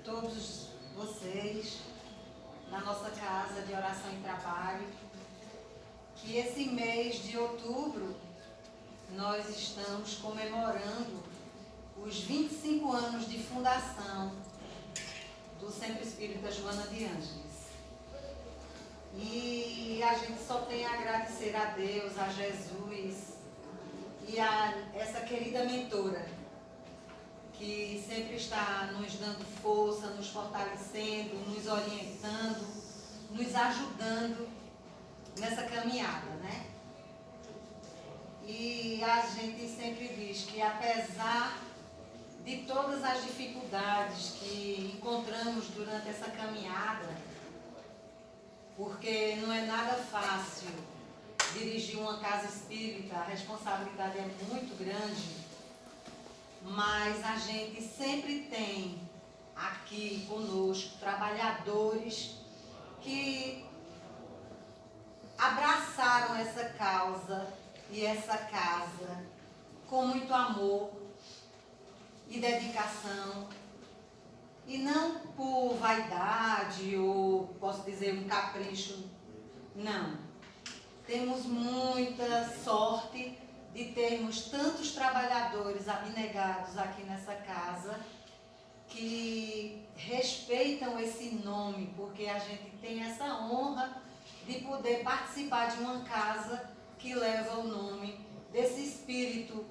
todos vocês na nossa casa de oração e trabalho, que esse mês de outubro nós estamos comemorando os 25 anos de fundação do Centro Espírita Joana de Ângeles. E a gente só tem a agradecer a Deus, a Jesus e a essa querida mentora que sempre está nos dando força, nos fortalecendo, nos orientando, nos ajudando nessa caminhada, né? E a gente sempre diz que apesar de todas as dificuldades que encontramos durante essa caminhada, porque não é nada fácil dirigir uma casa espírita, a responsabilidade é muito grande, mas a gente sempre tem aqui conosco trabalhadores que abraçaram essa causa e essa casa com muito amor e dedicação, e não por vaidade ou, posso dizer, um capricho, não. Temos muita sorte de termos tantos trabalhadores abnegados aqui nessa casa que respeitam esse nome, porque a gente tem essa honra de poder participar de uma casa que leva o nome desse espírito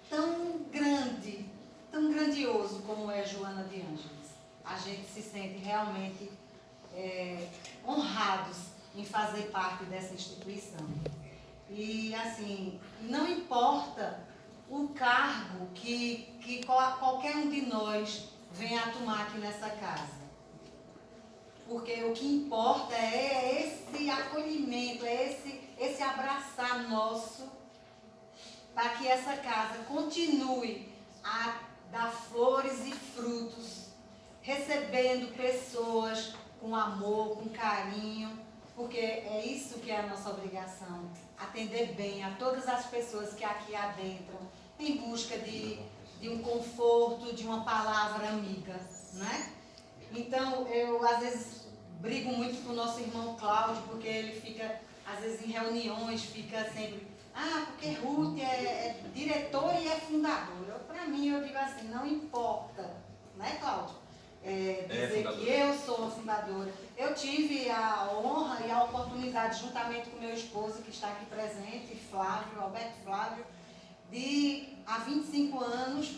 tão grande, tão grandioso como é Joana de Ângeles. A gente se sente realmente honrados em fazer parte dessa instituição. E assim, não importa o cargo que qualquer um de nós venha a tomar aqui nessa casa. Porque o que importa é esse acolhimento, é esse abraçar nosso, para que essa casa continue a dar flores e frutos, recebendo pessoas com amor, com carinho, porque é isso que é a nossa obrigação, atender bem a todas as pessoas que aqui adentram, em busca de um conforto, de uma palavra amiga, né? Então, eu às vezes brigo muito com o nosso irmão Cláudio, porque ele fica, às vezes em reuniões, fica sempre, porque Ruth é diretora e é fundadora. Para mim, eu digo assim, não importa, né, Cláudio? Dizer que eu sou a fundadora. Eu tive a honra e a oportunidade, juntamente com meu esposo, que está aqui presente, Flávio, Alberto Flávio, de há 25 anos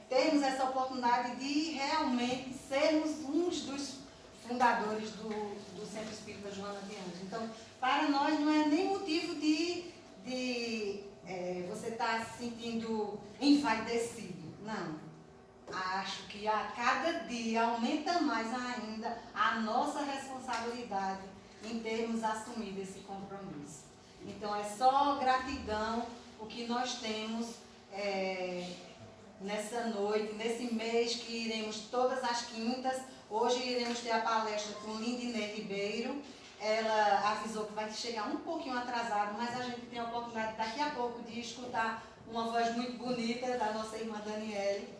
termos essa oportunidade de realmente sermos uns dos fundadores do Centro Espírita Joana de Ângeles. Então, para nós não é nem motivo de você estar se sentindo envaidecido, não. Acho que a cada dia aumenta mais ainda a nossa responsabilidade em termos assumido esse compromisso. Então, é só gratidão o que nós temos nessa noite, nesse mês que iremos todas as quintas. Hoje iremos ter a palestra com Lindinei Ribeiro. Ela avisou que vai chegar um pouquinho atrasado, mas a gente tem a oportunidade daqui a pouco de escutar uma voz muito bonita da nossa irmã Daniele.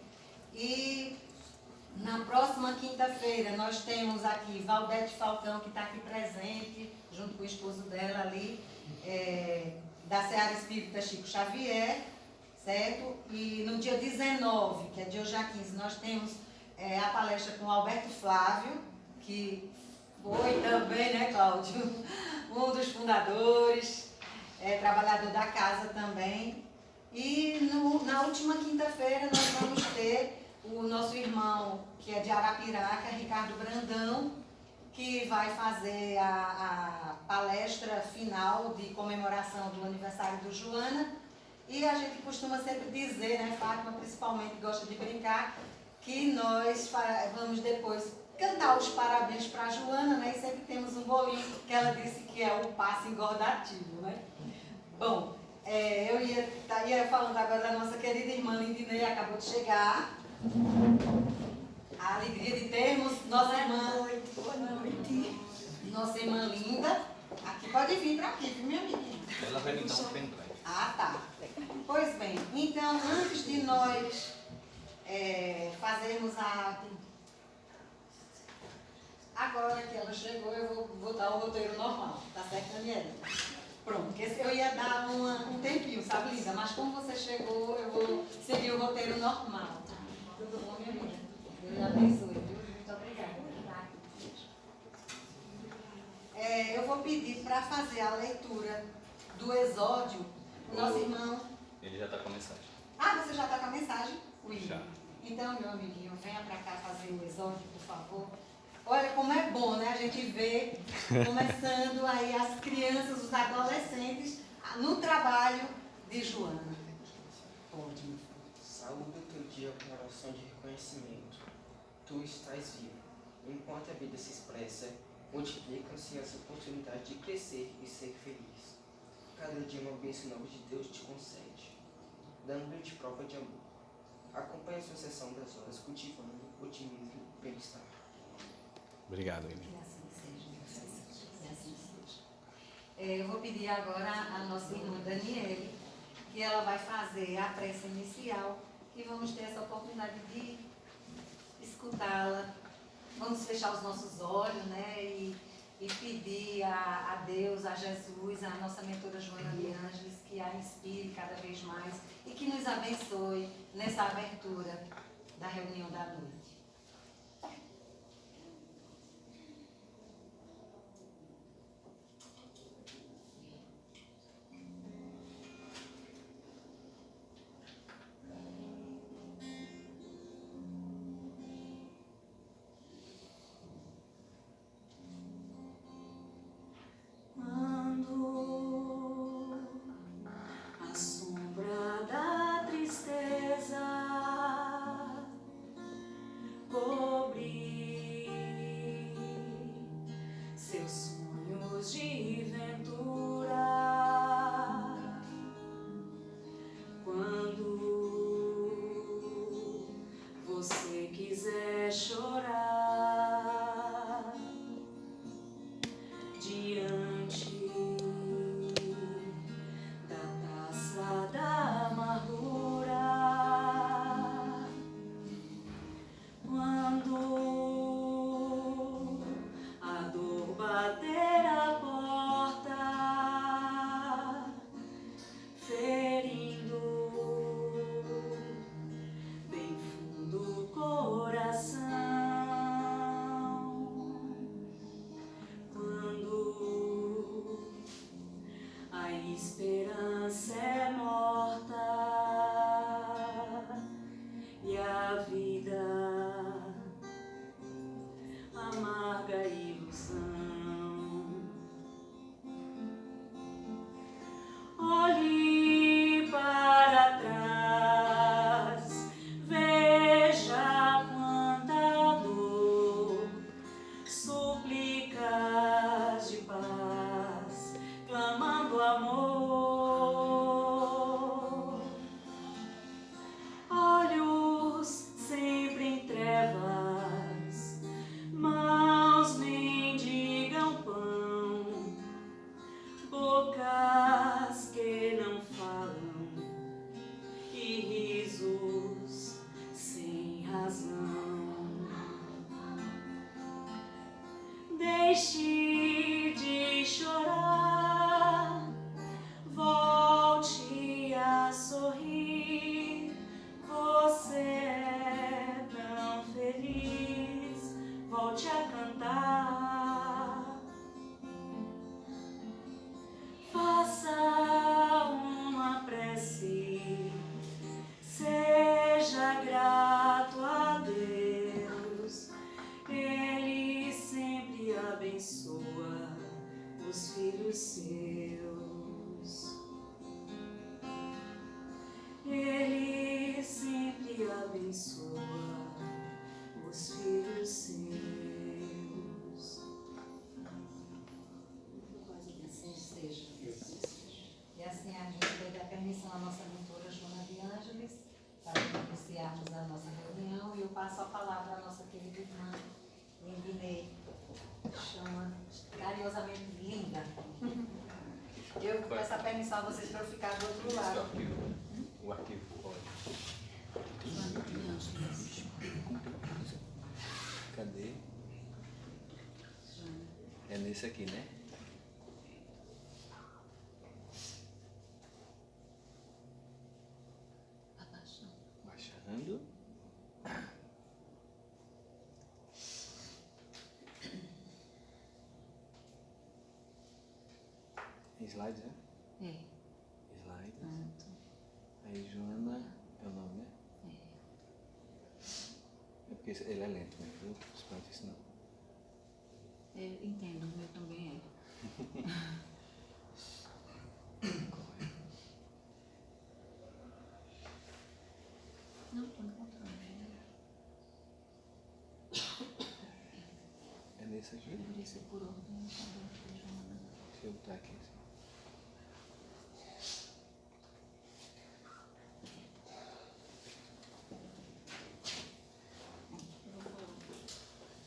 E na próxima quinta-feira nós temos aqui Valdete Falcão, que está aqui presente, junto com o esposo dela ali, da Seara Espírita Chico Xavier, certo? E no dia 19, que é de hoje a 15, nós temos a palestra com Alberto Flávio, que foi também, né, Cláudio, um dos fundadores, trabalhador da casa também. E na última quinta-feira nós vamos ter o nosso irmão, que é de Arapiraca, Ricardo Brandão, que vai fazer a palestra final de comemoração do aniversário do Joana. E a gente costuma sempre dizer, né, Fátima principalmente gosta de brincar, que nós vamos depois cantar os parabéns para a Joana, né, e sempre temos um bolinho que ela disse que é o passe engordativo, né? Bom, eu ia falando agora da nossa querida irmã Lindinei, acabou de chegar. A alegria de termos nossa irmã. Boa noite. Nossa irmã linda. Aqui pode vir para aqui, viu, minha menina? Ela vai me dar um pendrive. Tá. Pois bem, então antes de nós fazer fazermos a... Agora que ela chegou, eu vou botar o roteiro normal, tá certo, Daniela? Pronto, porque eu ia dar um tempinho, sabe, Linda? Mas como você chegou, eu vou seguir o roteiro normal. Tudo bom, minha amiga? Deus lhe abençoe, viu? Muito obrigada. Eu vou pedir para fazer a leitura do Exódio, o nosso irmão... Ele já está com a mensagem. Ah, você já está com a mensagem? Já. Então, meu amiguinho, venha para cá fazer o Exódio, por favor. Olha como é bom, né? A gente vê começando aí as crianças, os adolescentes no trabalho de Joana. Pode, meu filho. Saúde o teu dia com oração de reconhecimento. Tu estás vivo. Enquanto a vida se expressa, multiplicam-se as oportunidades de crescer e ser feliz. Cada dia uma bênção nova de Deus te concede, dando-te prova de amor. Acompanhe a sucessão das horas, cultivando otimismo e bem-estar. Obrigado, Emílio. Que assim seja, que assim seja. Eu vou pedir agora à nossa irmã Daniele, que ela vai fazer a prece inicial e vamos ter essa oportunidade de escutá-la. Vamos fechar os nossos olhos, né, e pedir a Deus, a Jesus, a nossa mentora Joana de Ângeles, que a inspire cada vez mais e que nos abençoe nessa abertura da reunião da noite. Deixe de chorar, volte a sorrir. Você é tão feliz, volte a cantar. Faça uma prece, seja grato a Deus. Ele sempre abençoa os filhos seus. Ele sempre abençoa os filhos seus. Assim seja. E assim a gente vai dar permissão à nossa mentora Joana de Ângeles para iniciarmos a nossa reunião e eu passo a palavra à nossa querida irmã Lindinei, chama carinhosamente Linda. Eu peço a permissão a vocês para eu ficar do outro lado. O arquivo pode. nesse aqui, né? Baixando. Slides, né? É. Slides. Pronto. Aí Joana é o nome, né? É porque ele é lento, né? Eu espero isso não. Eu entendo, o meu também é. Não, estou encontrando. É nesse aqui? Deveria ser por ordem, Joana. Deixa eu botar aqui. Assim.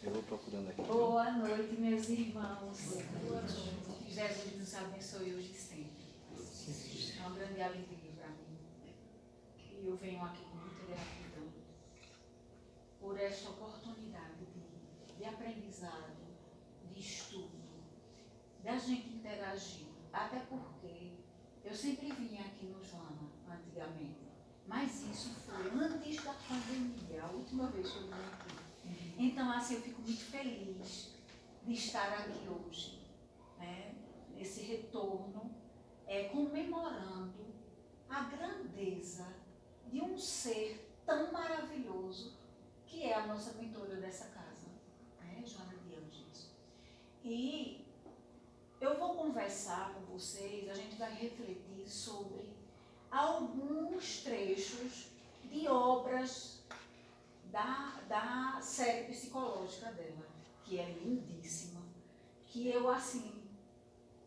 Eu vou procurando aqui. Boa noite, meus irmãos. Jesus nos abençoe hoje e sempre. É uma grande alegria para mim. E eu venho aqui com muita gratidão por esta oportunidade de aprendizado, de estudo, da gente interagir. Até porque eu sempre vinha aqui no Joana, antigamente. Mas isso foi antes da pandemia, a última vez que eu vim aqui. Então, assim, eu fico muito feliz de estar aqui hoje, né, nesse retorno, comemorando a grandeza de um ser tão maravilhoso que é a nossa mentora dessa casa, né, Joana de Ângeles. E eu vou conversar com vocês, a gente vai refletir sobre alguns trechos de obras da série psicológica dela, que é lindíssima, que eu, assim,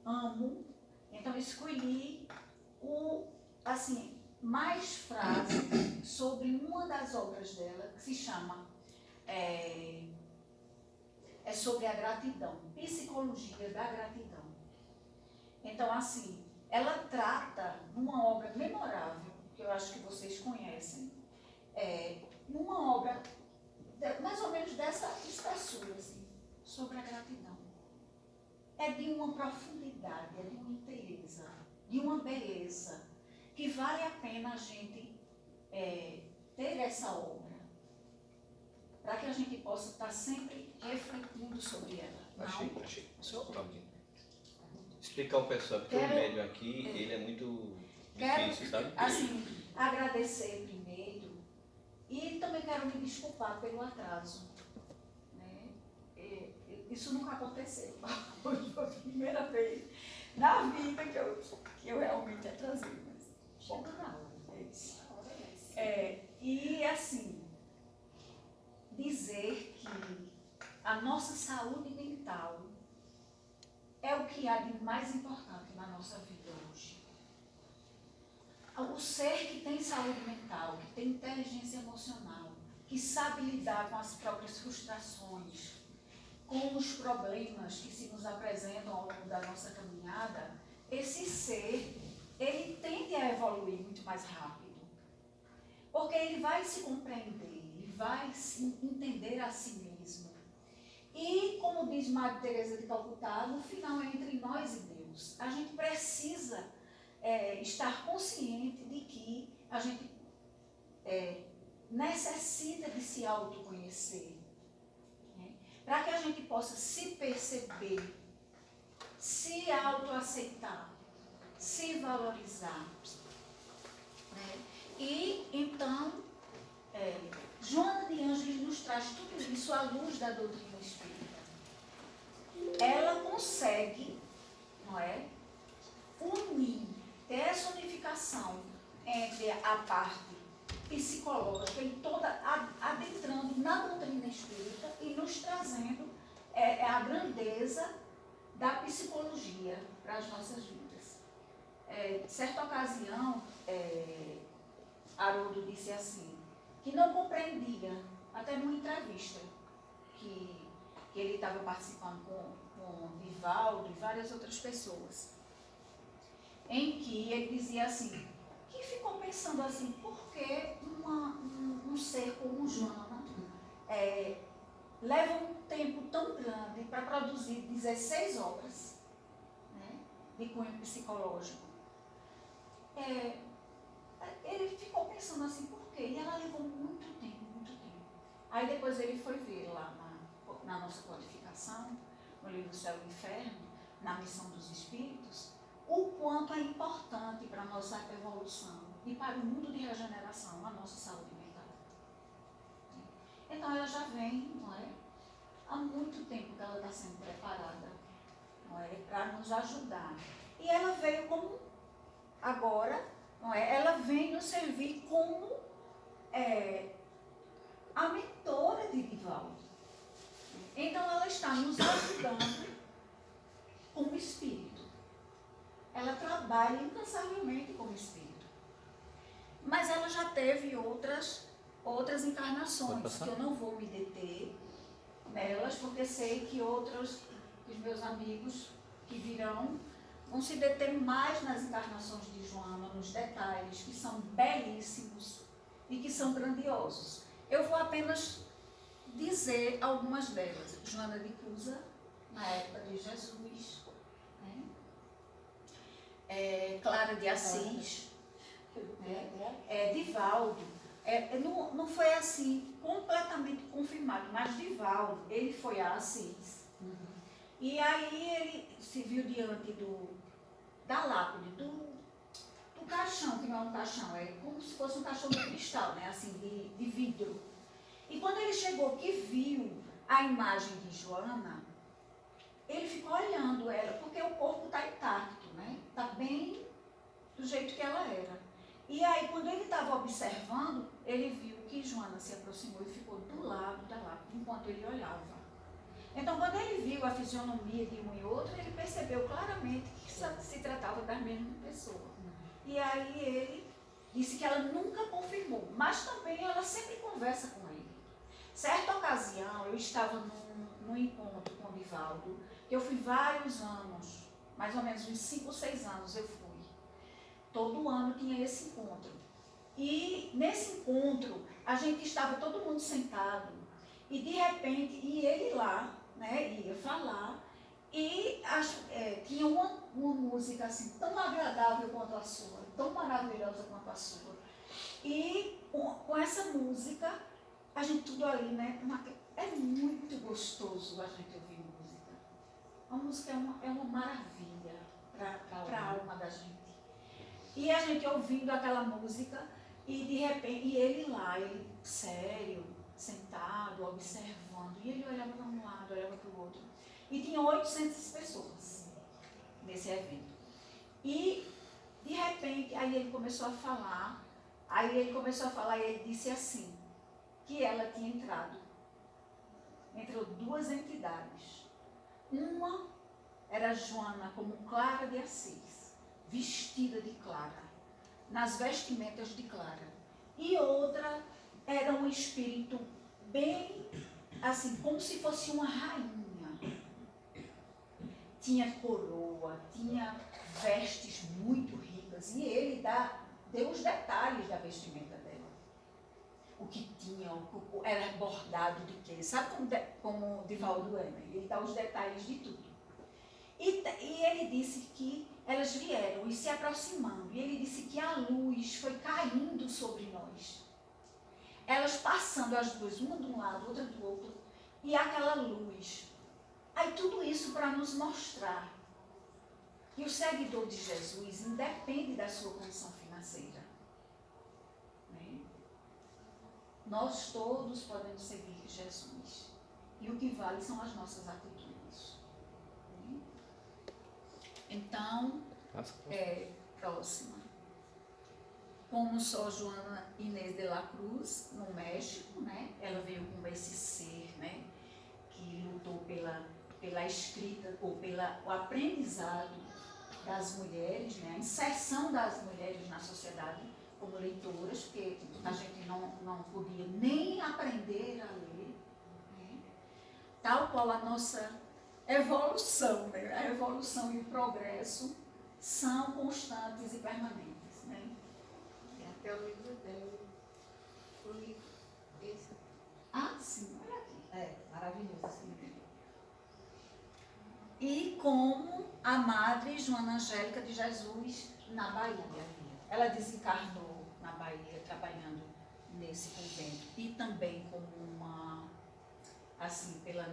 amo. Então, escolhi mais frases sobre uma das obras dela, que se chama é sobre a gratidão, Psicologia da Gratidão. Então, assim, ela trata numa obra memorável, que eu acho que vocês conhecem, numa obra mais ou menos dessa espessura, assim, sobre a gratidão. É de uma profundidade, é de uma inteireza, de uma beleza, que vale a pena a gente ter essa obra, para que a gente possa estar sempre refletindo sobre ela. Achei. Explicar ao pessoal, porque o médium aqui, ele é muito difícil, sabe? Assim, agradecer primeiro e também quero me desculpar pelo atraso. Né? Isso nunca aconteceu. Hoje foi a primeira vez na vida que eu realmente atrasei. Mas, bom, é isso. E assim, dizer que a nossa saúde mental é o que há de mais importante na nossa vida hoje. O ser que tem saúde mental, que tem inteligência emocional, que sabe lidar com as próprias frustrações, com os problemas que se nos apresentam ao longo da nossa caminhada, esse ser, ele tende a evoluir muito mais rápido. Porque ele vai se compreender, ele vai se entender a si mesmo. E, como diz Madre Teresa de Calcutá, no final é entre nós e Deus. A gente precisa estar consciente de que a gente necessita de se autoconhecer, né? Para que a gente possa se perceber, se autoaceitar, se valorizar, né? E, então, Joana de Ângeles nos traz tudo isso à luz da doutrina espírita. Ela consegue, não é, unir, ter essa unificação entre a parte psicológica e toda, adentrando na doutrina espírita e nos trazendo a grandeza da psicologia para as nossas vidas. Certa ocasião, Haroldo disse assim, que não compreendia, até numa entrevista que ele estava participando com Divaldo e várias outras pessoas, em que ele dizia assim, que ficou pensando assim, por que um ser como Joana leva um tempo tão grande para produzir 16 obras, né, de cunho psicológico. Ele ficou pensando assim, por quê? E ela levou muito tempo, muito tempo. Aí depois ele foi ver lá na nossa codificação, no livro Céu e Inferno, na missão dos espíritos, o quanto é importante para a nossa evolução e para o mundo de regeneração, a nossa saúde mental. Então ela já vem, não é? Há muito tempo que ela está sendo preparada, não é? Para nos ajudar. E ela veio como, agora, não é? Ela vem nos servir como a mentora de Divaldo. Então ela está nos ajudando como espírito. Ela trabalha incansavelmente como espírito. Mas ela já teve outras encarnações, que eu não vou me deter nelas, porque sei que os meus amigos que virão vão se deter mais nas encarnações de Joana, nos detalhes, que são belíssimos e que são grandiosos. Eu vou apenas dizer algumas delas. Joana de Cusa, na época de Jesus, né? Clara de Assis, né? Divaldo. Não foi assim completamente confirmado, mas Divaldo, ele foi a Assis. E aí ele se viu diante da lápide, do caixão, que não é um caixão, é como se fosse um caixão de cristal, né? Assim, de vidro. E quando ele chegou, que viu a imagem de Joana, ele ficou olhando ela, porque o corpo está intacto, né? Está bem do jeito que ela era. E aí, quando ele estava observando, ele viu que Joana se aproximou e ficou do lado da lápide, enquanto ele olhava. Então, quando ele viu a fisionomia de um e outro, ele percebeu claramente que se tratava da mesma pessoa. E aí ele disse que ela nunca confirmou, mas também ela sempre conversa com ele. Certa ocasião, eu estava num encontro com o Divaldo, que eu fui vários anos, mais ou menos uns 5 ou 6 anos eu fui. Todo ano tinha esse encontro. E nesse encontro, a gente estava todo mundo sentado, e de repente, ele lá, né, ia falar, e tinha uma música assim, tão agradável quanto a sua, tão maravilhosa quanto a sua. E com essa música, a gente tudo ali, né? É muito gostoso a gente ouvir música. A música é uma maravilha para a alma da gente. E a gente ouvindo aquela música, e de repente, e ele lá, ele sério, sentado, observando, e ele olhava para um lado, olhava para o outro. E tinha 800 pessoas nesse evento. E, de repente, aí ele começou a falar, e ele disse assim, que ela tinha entrou 2 entidades. Uma era Joana como Clara de Assis, vestida de Clara, nas vestimentas de Clara. E outra era um espírito bem, assim, como se fosse uma rainha. Tinha coroa, tinha vestes muito ricas, e ele deu os detalhes da vestimenta dela. O que tinha, era bordado de quê? Sabe como Divaldo é, né? Ele dá os detalhes de tudo. E ele disse que elas vieram e se aproximando, e ele disse que a luz foi caindo sobre nós. Elas passando as duas, uma de um lado, outra do outro, e aquela luz. Aí tudo isso para nos mostrar que o seguidor de Jesus independe da sua condição financeira. Né? Nós todos podemos seguir Jesus. E o que vale são as nossas atitudes. Né? Então, próxima. Como só Joana Inês de la Cruz, no México, né? Ela veio com esse ser, né? Que lutou pela escrita, ou o aprendizado das mulheres, né? A inserção das mulheres na sociedade como leitoras, porque a gente não podia nem aprender a ler, né? Tal qual a nossa evolução, né? A evolução e o progresso são constantes e permanentes, né? Até o livro dela, o livro esse. Ah, sim, olha aqui. Maravilhoso. e como a Madre Joana Angélica de Jesus na Bahia. Ela desencarnou na Bahia, trabalhando nesse convento, e também como uma, assim, pela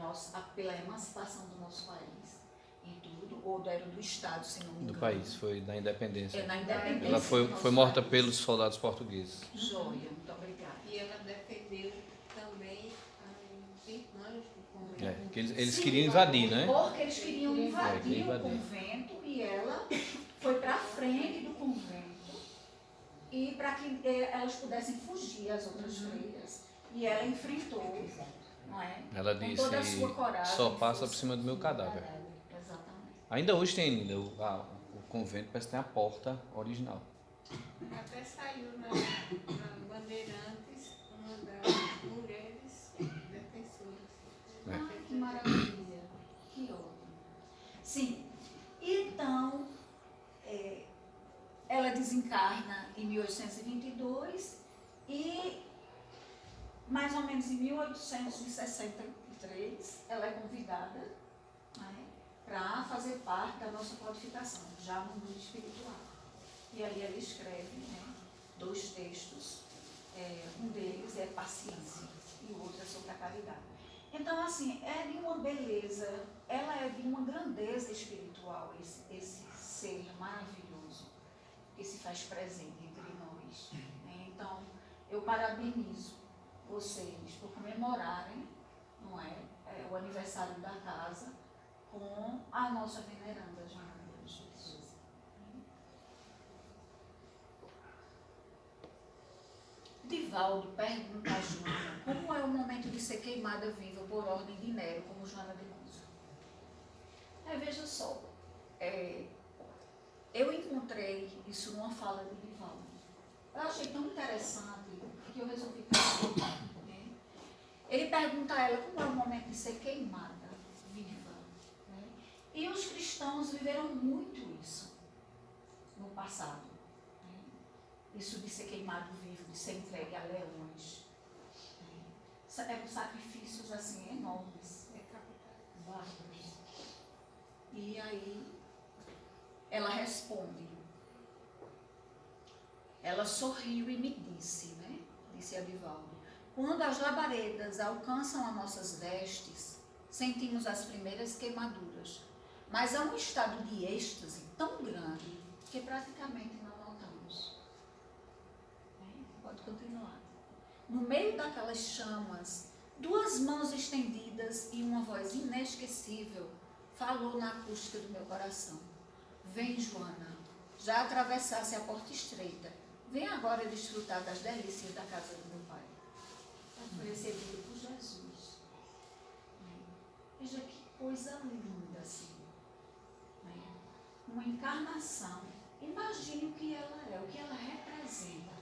emancipação do nosso país e tudo, ou era do Estado, se não me engano. Do país, foi da independência. É, na independência. Ela do foi nosso morta país. pelos soldados portugueses. Joia, muito obrigada. E ela defendeu também as irmãs do convento. É, que eles Sim, queriam invadir, né? Porque eles queriam invadir queriam o invadir. convento, e ela foi para frente do convento e para que elas pudessem fugir, as outras freiras. E ela enfrentou, não é? Ela Com toda a disse, sua coragem. só e passa força. por cima do meu cadáver. Exatamente. Ainda hoje tem ainda, o convento parece que tem a porta original. Até saiu na Bandeirantes uma das mulheres defensoras. É. Ai, que maravilha. Que ótimo. Sim. Então, ela desencarna em 1822 e, mais ou menos em 1863, ela é convidada, né, para fazer parte da nossa codificação, já no mundo espiritual. E ali ela escreve, né, 2 textos, um deles é paciência e o outro é sobre a caridade. Então, assim, é de uma beleza, ela é de uma grandeza espiritual, esse ser maravilhoso que se faz presente entre nós, né? Então, eu parabenizo vocês por comemorarem, não é, o aniversário da casa com a nossa veneranda Joana de Jesus. Divaldo pergunta a Joana como é o momento de ser queimada viva por ordem de Nero, como Joana de Cusa. Veja só, eu encontrei isso numa fala de Divaldo. Eu achei tão interessante que eu resolvi perguntar. Né? Ele pergunta a ela como é o momento de ser queimada viva. Né? E os cristãos viveram muito isso no passado. Isso de ser queimado vivo, de ser entregue a leões. Sacrifícios assim enormes. Bárbaros. E aí ela responde. Ela sorriu e me disse, né? Disse a Divaldo. Quando as labaredas alcançam as nossas vestes, sentimos as primeiras queimaduras. Mas há um estado de êxtase tão grande que praticamente não notamos. Pode continuar. No meio daquelas chamas, 2 mãos estendidas e uma voz inesquecível falou na acústica do meu coração. Vem, Joana, já atravessasse a porta estreita. Vem agora desfrutar das delícias da casa do meu pai. Ela foi recebida por Jesus. Veja que coisa linda assim. Uma encarnação. Imagine o que ela é, o que ela representa.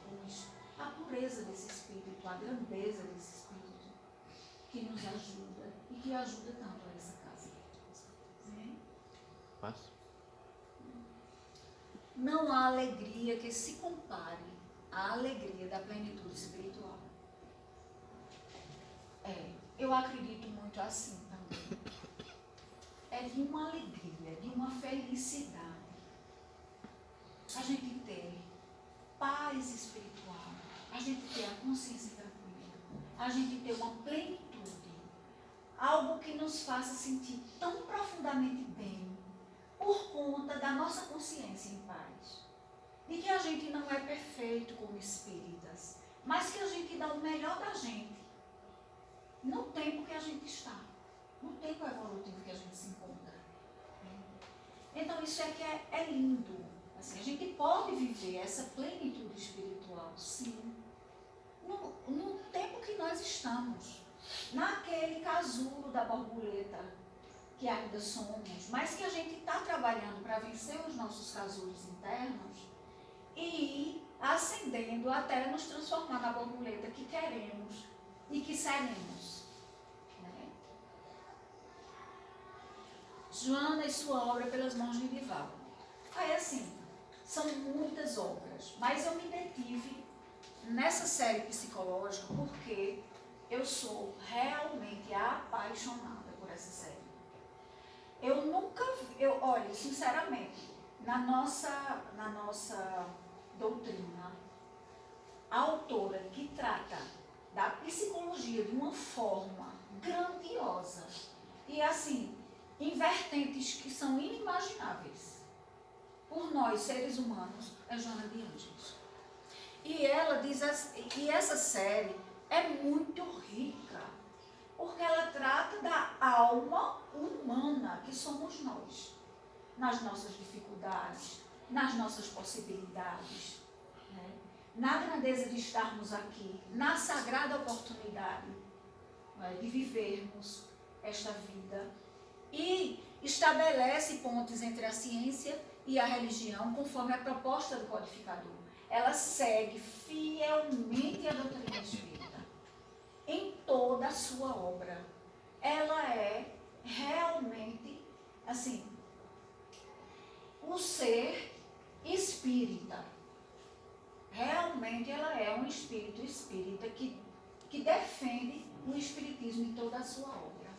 A pureza desse Espírito, a grandeza desse Espírito, que nos ajuda e que ajuda tanto a essa casa. Passa. Não há alegria que se compare à alegria da plenitude espiritual. Eu acredito muito assim também. É de uma alegria, de uma felicidade. A gente ter paz espiritual, a gente ter a consciência tranquila, a gente ter uma plenitude, algo que nos faça sentir tão profundamente bem, por conta da nossa consciência em paz, de que a gente não é perfeito como espíritas, mas que a gente dá o melhor da gente, no tempo que a gente está, no tempo evolutivo que a gente se encontra. Então isso é que é lindo. Assim, a gente pode viver essa plenitude espiritual, sim, no tempo que nós estamos, naquele casulo da borboleta que ainda somos, mas que a gente está trabalhando para vencer os nossos casulos internos e ir ascendendo até nos transformar na borboleta que queremos e que seremos. Joana e sua obra pelas mãos de Divaldo. Aí assim, são muitas obras, mas eu me detive nessa série psicológica porque eu sou realmente apaixonada por essa série. Eu nunca vi, olha, sinceramente, na nossa doutrina, a autora que trata da psicologia de uma forma grandiosa e assim, em vertentes que são inimagináveis por nós, seres humanos, é Joana de Ângeles. E ela diz que essa série é muito rica, porque ela trata da alma humana que somos nós, nas nossas dificuldades, nas nossas possibilidades, né? Na grandeza de estarmos aqui, na sagrada oportunidade, né, de vivermos esta vida, e estabelece pontes entre a ciência e a religião, conforme a proposta do codificador. Ela segue fielmente a doutrina espírita em toda a sua obra. Ela é realmente, assim, o ser espírita. Realmente ela é um espírito espírita que defende o espiritismo em toda a sua obra.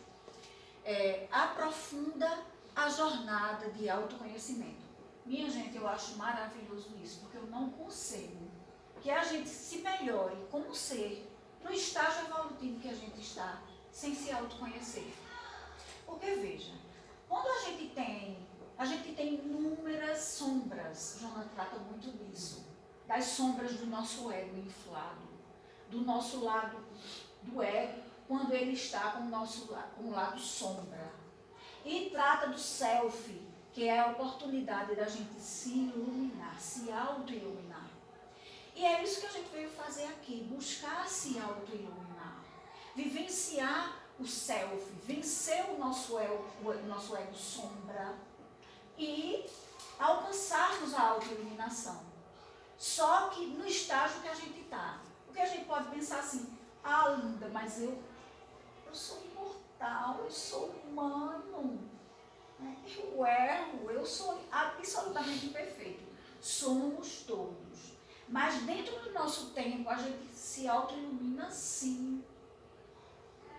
Aprofunda a jornada de autoconhecimento. Minha gente, eu acho maravilhoso isso, porque eu não concebo que a gente se melhore como ser no estágio evolutivo que a gente está, sem se autoconhecer. Porque, veja, quando a gente tem inúmeras sombras, Joana trata muito disso, das sombras do nosso ego inflado, do nosso lado do ego, quando ele está com o lado sombra. E trata do self, que é a oportunidade da gente se iluminar, se auto-iluminar. E é isso que a gente veio fazer aqui, buscar se auto-iluminar, vivenciar o self, vencer o nosso ego sombra e alcançarmos a auto-iluminação. Só que no estágio que a gente está. Porque a gente pode pensar assim, Linda, mas eu sou imortal, eu sou humano, né? Eu erro, eu sou absolutamente imperfeito. Somos todos. Mas dentro do nosso tempo, a gente se auto-ilumina sim.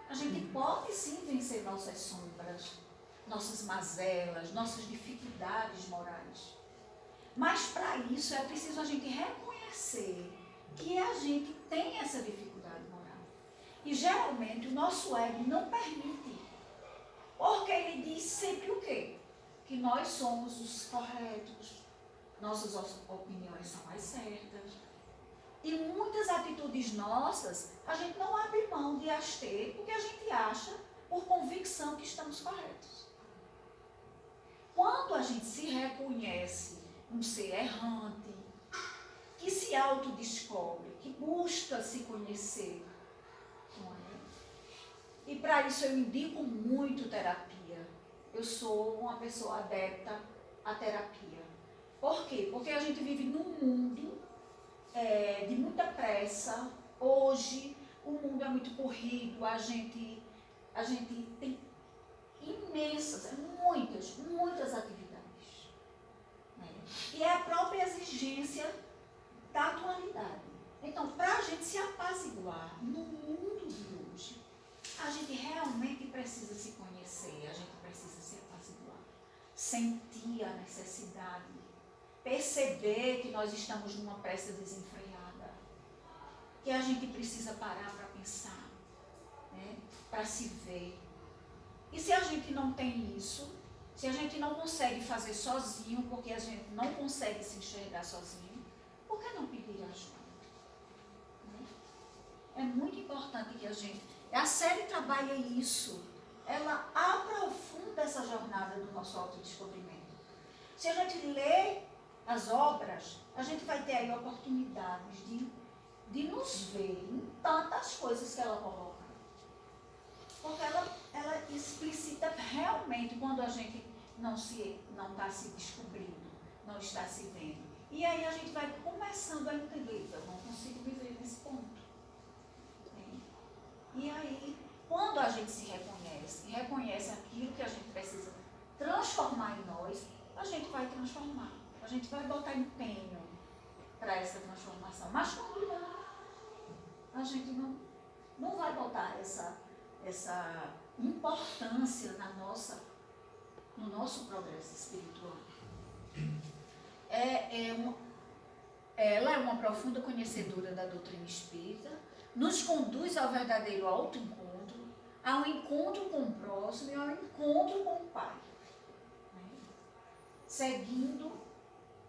A gente pode sim vencer nossas sombras, nossas mazelas, nossas dificuldades morais. Mas para isso é preciso a gente reconhecer que a gente tem essa dificuldade moral. E geralmente o nosso ego não permite. Porque ele diz sempre o quê? Que nós somos os corretos, nossas opiniões são as certas. E muitas atitudes nossas, a gente não abre mão de as ter, porque a gente acha, por convicção, que estamos corretos. Quando a gente se reconhece um ser errante, que se autodescobre, que busca se conhecer, não é? E para isso eu indico muito terapia. Eu sou uma pessoa adepta à terapia. Por quê? Porque a gente vive num mundo de muita pressa. Hoje o mundo é muito corrido, a gente tem imensas, muitas atividades. Né? E é a própria exigência da atualidade. Então, para a gente se apaziguar no mundo de hoje, a gente realmente precisa se conhecer, a gente precisa se apaziguar, sentir a necessidade, perceber que nós estamos numa pressa desenfreada, que a gente precisa parar para pensar, né? Para se ver. E se a gente não tem isso, se a gente não consegue fazer sozinho, porque a gente não consegue se enxergar sozinho, por que não pedir ajuda? Né? É muito importante que a série trabalha isso, ela aprofunda essa jornada do nosso autodescobrimento. Se a gente lê as obras, a gente vai ter aí oportunidades de nos ver em tantas coisas que ela coloca. Porque ela explicita realmente quando a gente não está se descobrindo, não está se vendo. E aí a gente vai começando a entender, eu não consigo viver nesse ponto. E aí, quando a gente se reconhece aquilo que a gente precisa transformar em nós, a gente vai transformar. A gente vai botar empenho para essa transformação. Mas quando não, a gente não vai botar essa importância na nossa no nosso progresso espiritual. Ela é uma profunda conhecedora da doutrina espírita, nos conduz ao verdadeiro autoencontro, ao encontro com o próximo e ao encontro com o Pai, né? Seguindo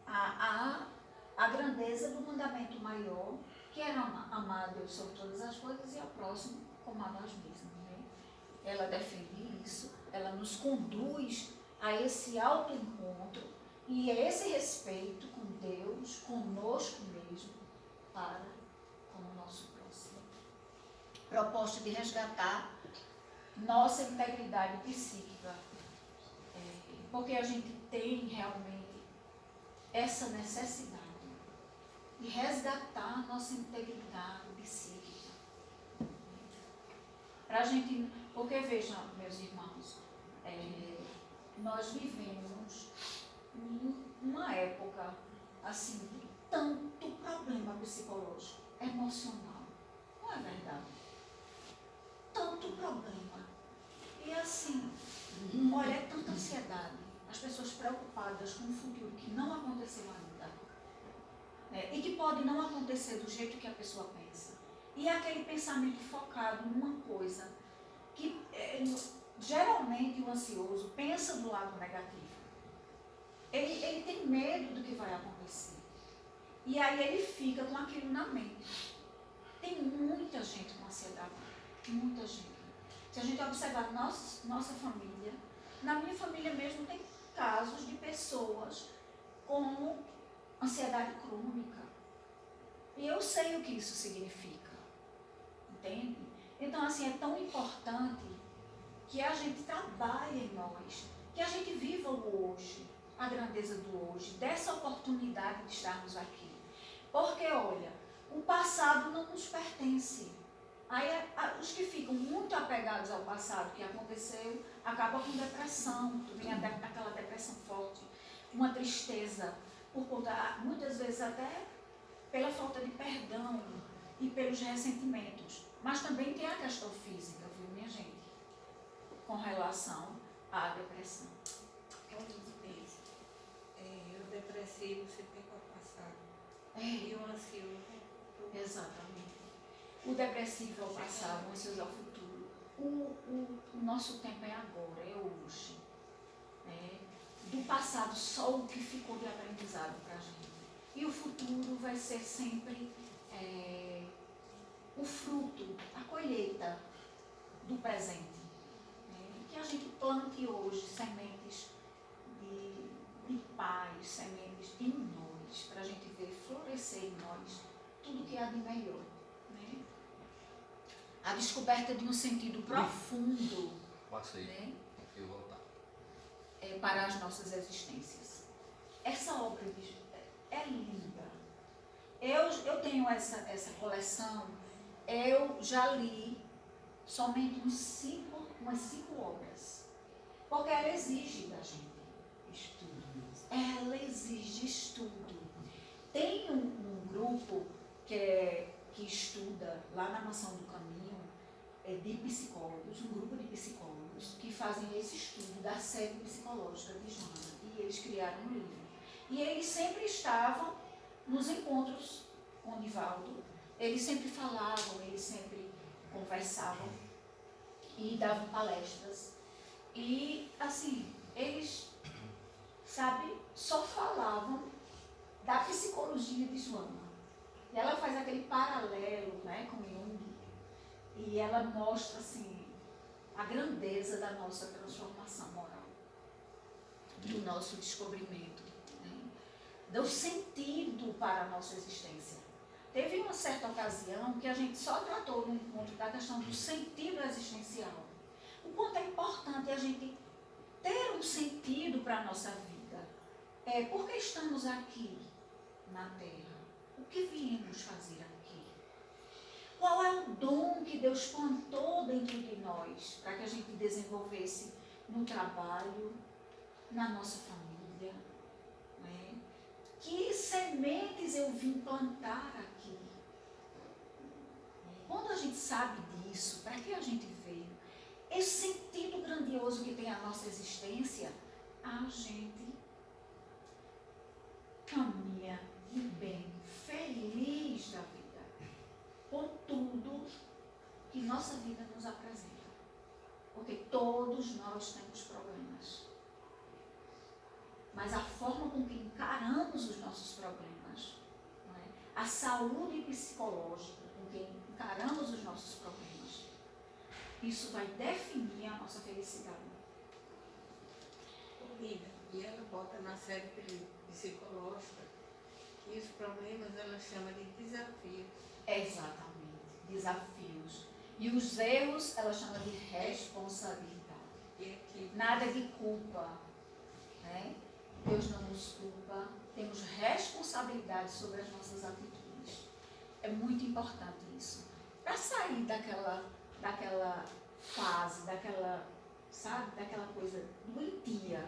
a grandeza do mandamento maior, que era amar a Deus sobre todas as coisas e ao próximo como a nós mesmos, né? Ela defende isso, ela nos conduz a esse autoencontro e a esse respeito com Deus, conosco mesmo, para com o nosso próximo. Proposta de resgatar nossa integridade psíquica, porque a gente tem realmente essa necessidade de resgatar nossa integridade psíquica. Pra gente, porque vejam, meus irmãos, nós vivemos uma época assim de tanto problema psicológico, emocional. Não é verdade? Tanto problema. E assim, olha, é tanta ansiedade. As pessoas preocupadas com o futuro que não aconteceu ainda. E que pode não acontecer do jeito que a pessoa pensa. E é aquele pensamento focado numa coisa que geralmente o ansioso pensa do lado negativo. Ele tem medo do que vai acontecer. E aí ele fica com aquilo na mente. Tem muita gente com ansiedade. Muita gente. Se a gente observar nossa família, na minha família mesmo tem casos de pessoas com ansiedade crônica. E eu sei o que isso significa. Entende? Então, assim, é tão importante que a gente trabalhe em nós, que a gente viva o hoje, a grandeza do hoje, dessa oportunidade de estarmos aqui. Porque, olha, o passado não nos pertence. Aí, os que ficam muito apegados ao passado que aconteceu, acabam com depressão, vem aquela depressão forte, uma tristeza, por conta, muitas vezes até pela falta de perdão e pelos ressentimentos. Mas também tem a questão física, viu, minha gente? Com relação à depressão. O depressivo você tem para o passado. E o ansioso. Exatamente. O depressivo é o passado, o ansioso é o futuro. O nosso tempo é agora, é hoje. Do passado, só o que ficou de aprendizado para a gente. E o futuro vai ser sempre o fruto, a colheita do presente. Que a gente plante hoje sementes de paz, sementes em nós, para a gente ver florescer em nós tudo que há de melhor. Né? A descoberta de um sentido profundo. Passa aí, né? eu vou voltar. Para as nossas existências. Essa obra é linda. Eu tenho essa coleção, eu já li somente umas 5 obras. Porque ela exige da gente estudo. Ela exige estudo. Tem um grupo que estuda lá na Mansão do Caminho, de psicólogos, um grupo de psicólogos que fazem esse estudo da sede psicológica de Joana. E eles criaram um livro. E eles sempre estavam nos encontros com o Nivaldo. Eles sempre falavam, eles sempre conversavam e davam palestras. E, assim, eles, só falavam da psicologia de Joana. E ela faz aquele paralelo, né, com Jung. E ela mostra, assim, a grandeza da nossa transformação moral, do nosso descobrimento, né, do sentido para a nossa existência. Teve uma certa ocasião que a gente só tratou no encontro da questão do sentido existencial. O quanto é importante a gente ter um sentido para a nossa vida. Por que estamos aqui na Terra? O que viemos fazer aqui? Qual é o dom que Deus plantou dentro de nós para que a gente desenvolvesse no trabalho, na nossa família? Né? Que sementes eu vim plantar aqui? Quando a gente sabe disso, para que a gente veio? Esse sentido grandioso que tem a nossa existência a gente caminha de bem, feliz da vida, por tudo que nossa vida nos apresenta. Porque todos nós temos problemas. Mas a forma com que encaramos os nossos problemas, não é? A saúde psicológica com que encaramos os nossos problemas, isso vai definir a nossa felicidade. E ela bota na série psicológica que os problemas ela chama de desafio. Exatamente, desafios. E os erros ela chama de responsabilidade. E aqui, Nada de culpa, né? Deus não nos culpa, temos responsabilidade sobre as nossas atitudes. É muito importante isso. Para sair daquela fase, sabe, daquela coisa doentia,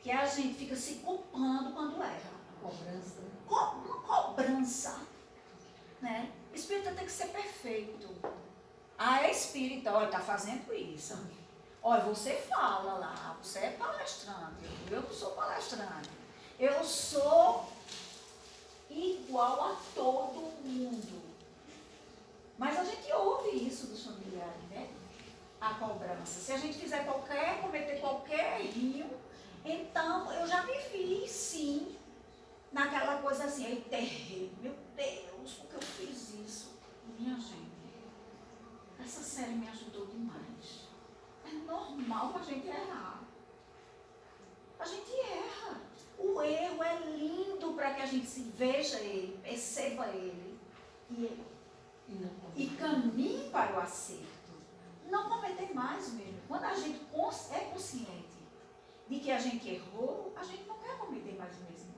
que a gente fica se culpando quando erra. Cobrança. Uma cobrança, né? O espírito tem que ser perfeito. Ah, é espírita, olha, está fazendo isso. Olha, você fala lá, você é palestrante, eu não sou palestrante. Eu sou igual a todo mundo. Mas a gente ouve isso dos familiares, né? A cobrança. Se a gente cometer qualquer erro, então eu já me vi, sim, naquela coisa assim, eu enterrei, meu Deus, por que eu fiz isso? Minha gente, essa série me ajudou demais. É normal a gente errar. A gente erra. O erro é lindo para que a gente se veja ele, perceba ele e caminhe para o acerto. Não cometer mais mesmo. Quando a gente é consciente de que a gente errou, a gente não quer cometer mais o mesmo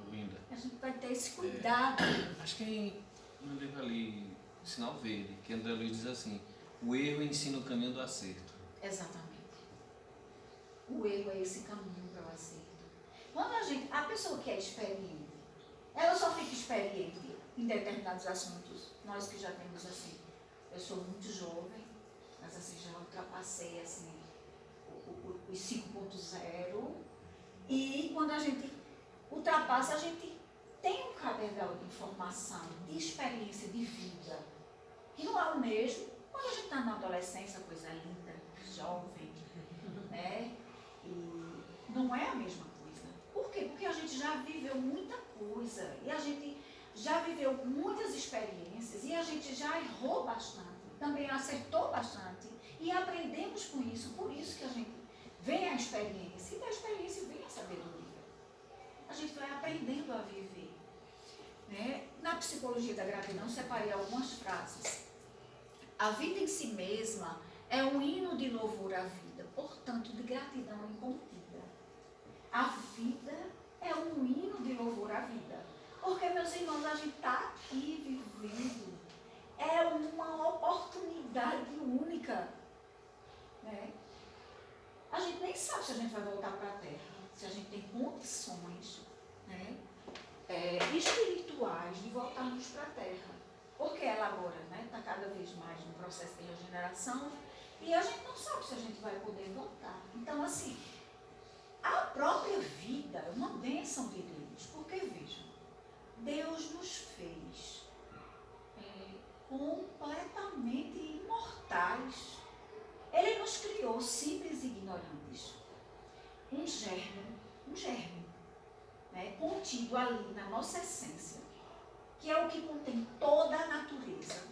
erro. Linda. A gente vai ter esse cuidado. Acho que no livro ali, Sinal Verde, que André Luiz diz assim: o erro ensina o caminho do acerto. Exatamente. O erro é esse caminho para o acerto. Quando a pessoa que é experiente, ela só fica experiente em determinados assuntos. Nós que já temos assim, eu sou muito jovem, mas assim, já ultrapassei assim, os 5.0. E quando a gente ultrapassa, a gente tem um cabedal de informação, de experiência de vida, que não é o mesmo quando a gente está na adolescência, coisa linda, jovem, né? E não é a mesma coisa. Por quê? Porque a gente já viveu muita coisa e a gente já viveu muitas experiências e a gente já errou bastante, também acertou bastante e aprendemos com isso. Por isso que a gente vem a experiência e da experiência vem a sabedoria. A gente vai aprendendo a viver. Né? Na psicologia da gratidão, separei algumas frases. A vida em si mesma é um hino de louvor à vida, portanto, de gratidão incontida. A vida é um hino de louvor à vida. Porque, meus irmãos, a gente está aqui vivendo. É uma oportunidade única. Né? A gente nem sabe se a gente vai voltar para a Terra, se a gente tem condições, né, espirituais de voltarmos para a Terra. Porque ela agora está cada vez mais no processo de regeneração e a gente não sabe se a gente vai poder voltar. Então, assim, a própria vida é uma bênção de Deus. Porque, vejam, Deus nos fez completamente imortais. Ele nos criou simples e ignorantes. Um germe, né, contido ali na nossa essência, que é o que contém toda a natureza.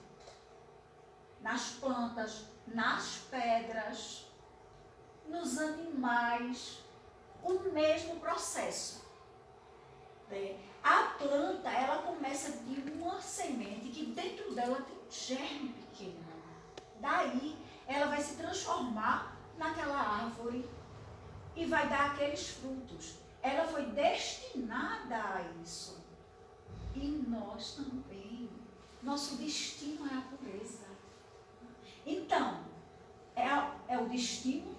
Nas plantas, nas pedras, nos animais, o mesmo processo. Né? A planta, ela começa de uma semente que dentro dela tem um germe pequeno. Daí, ela vai se transformar naquela árvore e vai dar aqueles frutos. Ela foi destinada a isso. E nós também. Nosso destino é a pureza. Então, é o destino,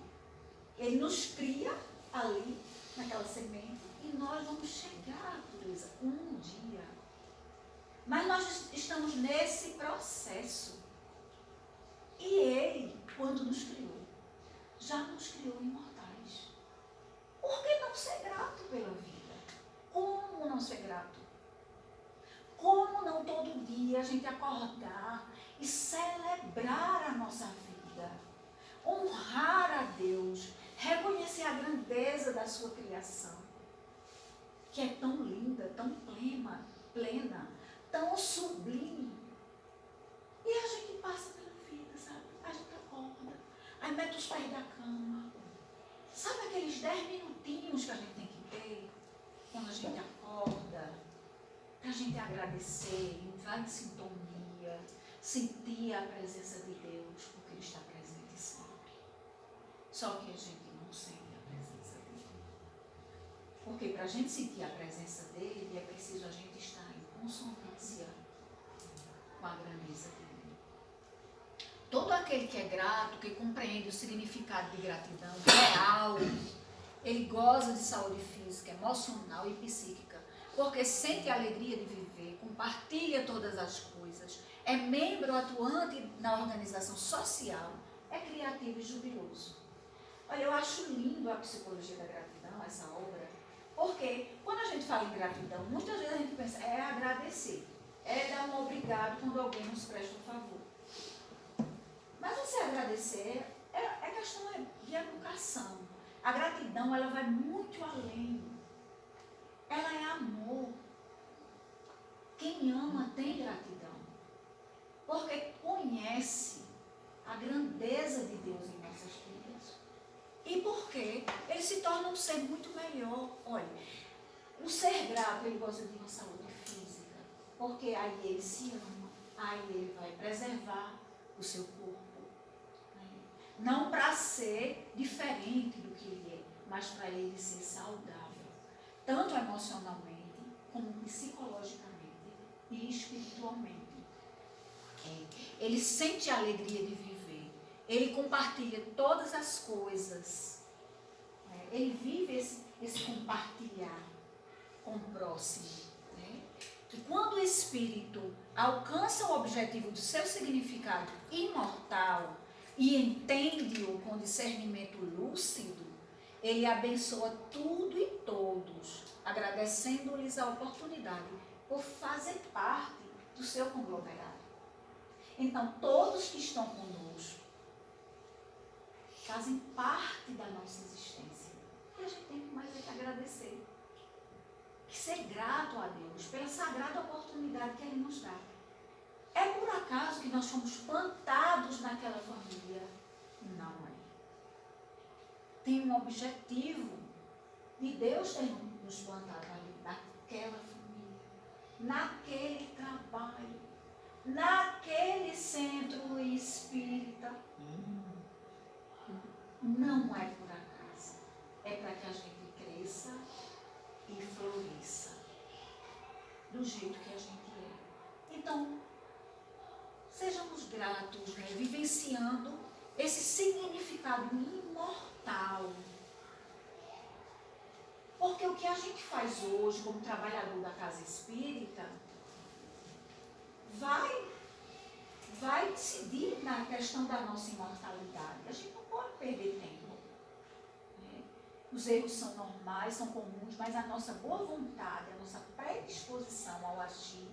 ele nos cria ali, naquela semente, e nós vamos chegar à pureza um dia. Mas nós estamos nesse processo. E ele, quando nos criou, já nos criou imortais. gente acordar e celebrar a nossa vida, honrar a Deus, reconhecer a grandeza da sua criação, que é tão linda, tão plena, tão sublime. E a gente passa pela vida, sabe? A gente acorda, aí mete os pés da cama. Sabe aqueles 10 minutinhos que a gente tem que ter quando a gente acorda, para a gente agradecer, entrar em sintonia, sentir a presença de Deus, porque Ele está presente sempre. Só que a gente não sente a presença dEle. Porque para a gente sentir a presença dEle, é preciso a gente estar em consonância com a grandeza dEle. Todo aquele que é grato, que compreende o significado de gratidão real, ele goza de saúde física, emocional e psíquica, porque sente a alegria de viver, compartilha todas as coisas, é membro atuante na organização social, é criativo e jubiloso. Olha, eu acho lindo a psicologia da gratidão, essa obra, porque quando a gente fala em gratidão, muitas vezes a gente pensa, é agradecer, é dar um obrigado quando alguém nos presta um favor. Mas você agradecer é questão de educação. A gratidão, ela vai muito além. Ela é amor. Quem ama tem gratidão. Porque conhece a grandeza de Deus em nossas vidas. E porque ele se torna um ser muito melhor. Olha, o ser grato, ele gosta de uma saúde física. Porque aí ele se ama. Aí ele vai preservar o seu corpo. Não para ser diferente do que ele é, mas para ele ser saudável, tanto emocionalmente, como psicologicamente e espiritualmente. Ele sente a alegria de viver, ele compartilha todas as coisas, ele vive esse compartilhar com o próximo. E quando o espírito alcança o objetivo do seu significado imortal, e entende-o com discernimento lúcido, ele abençoa tudo e todos, agradecendo-lhes a oportunidade por fazer parte do seu conglomerado. Então, todos que estão conosco fazem parte da nossa existência. E a gente tem mais é que agradecer. Que ser grato a Deus pela sagrada oportunidade que Ele nos dá. É por acaso que nós fomos plantados naquela família? Não é. Tem um objetivo de Deus ter nos plantado ali, naquela família, naquele trabalho, naquele centro espírita. Não é por acaso. É para que a gente cresça e floresça do jeito que a gente é. Então, sejamos gratos, vivenciando esse significado imortal. Porque o que a gente faz hoje como trabalhador da casa espírita vai decidir na questão da nossa imortalidade. A gente não pode perder tempo. Os erros são normais, são comuns, mas a nossa boa vontade, a nossa predisposição ao agir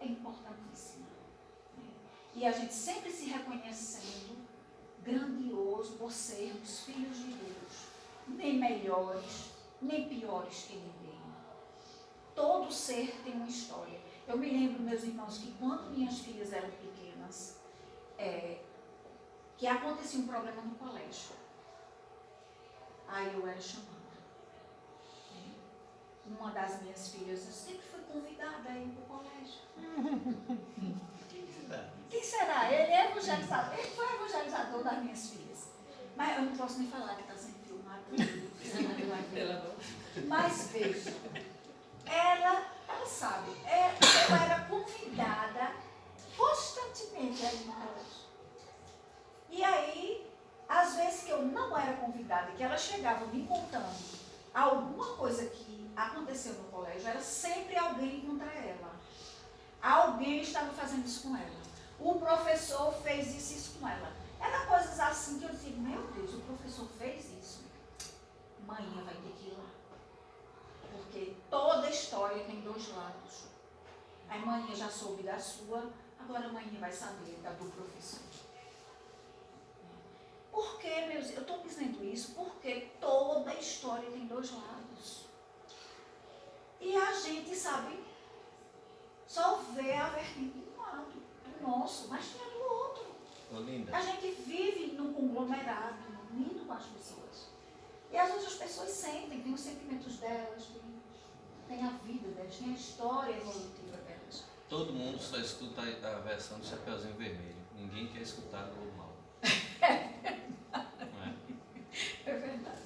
é importantíssima. E a gente sempre se reconhecendo grandioso por sermos filhos de Deus, nem melhores, nem piores que ninguém. Todo ser tem uma história. Eu me lembro, meus irmãos, que quando minhas filhas eram pequenas, que acontecia um problema no colégio. Aí eu era chamada. Uma das minhas filhas, eu sempre fui convidada a ir para o colégio. Quem será? Ele é evangelizador. Ele foi evangelizador das minhas filhas. Mas eu não posso nem falar que está sendo filmado. Mas veja, ela sabe, eu era convidada constantemente a ir no colégio. E aí, às vezes que eu não era convidada, que ela chegava me contando alguma coisa que aconteceu no colégio, era sempre alguém contra ela. Alguém estava fazendo isso com ela. O professor fez isso com ela. Era coisas assim que eu dizia, meu Deus, o professor fez isso. Manhã vai ter que ir lá. Porque toda história tem dois lados. A manhã já soube da sua, Agora a mãe vai saber do professor. Por que, meus? Eu estou dizendo isso porque toda história tem dois lados. E a gente, sabe, só vê a vertente de um lado, do nosso, mas tem a do outro. Ô, Linda. A gente vive num conglomerado, unindo com as pessoas. E às vezes as pessoas sentem, têm os sentimentos delas, têm a vida delas, têm a história evolutiva delas. Todo mundo só escuta a versão do Chapeuzinho Vermelho. Ninguém quer escutar do mal. Não é? É verdade.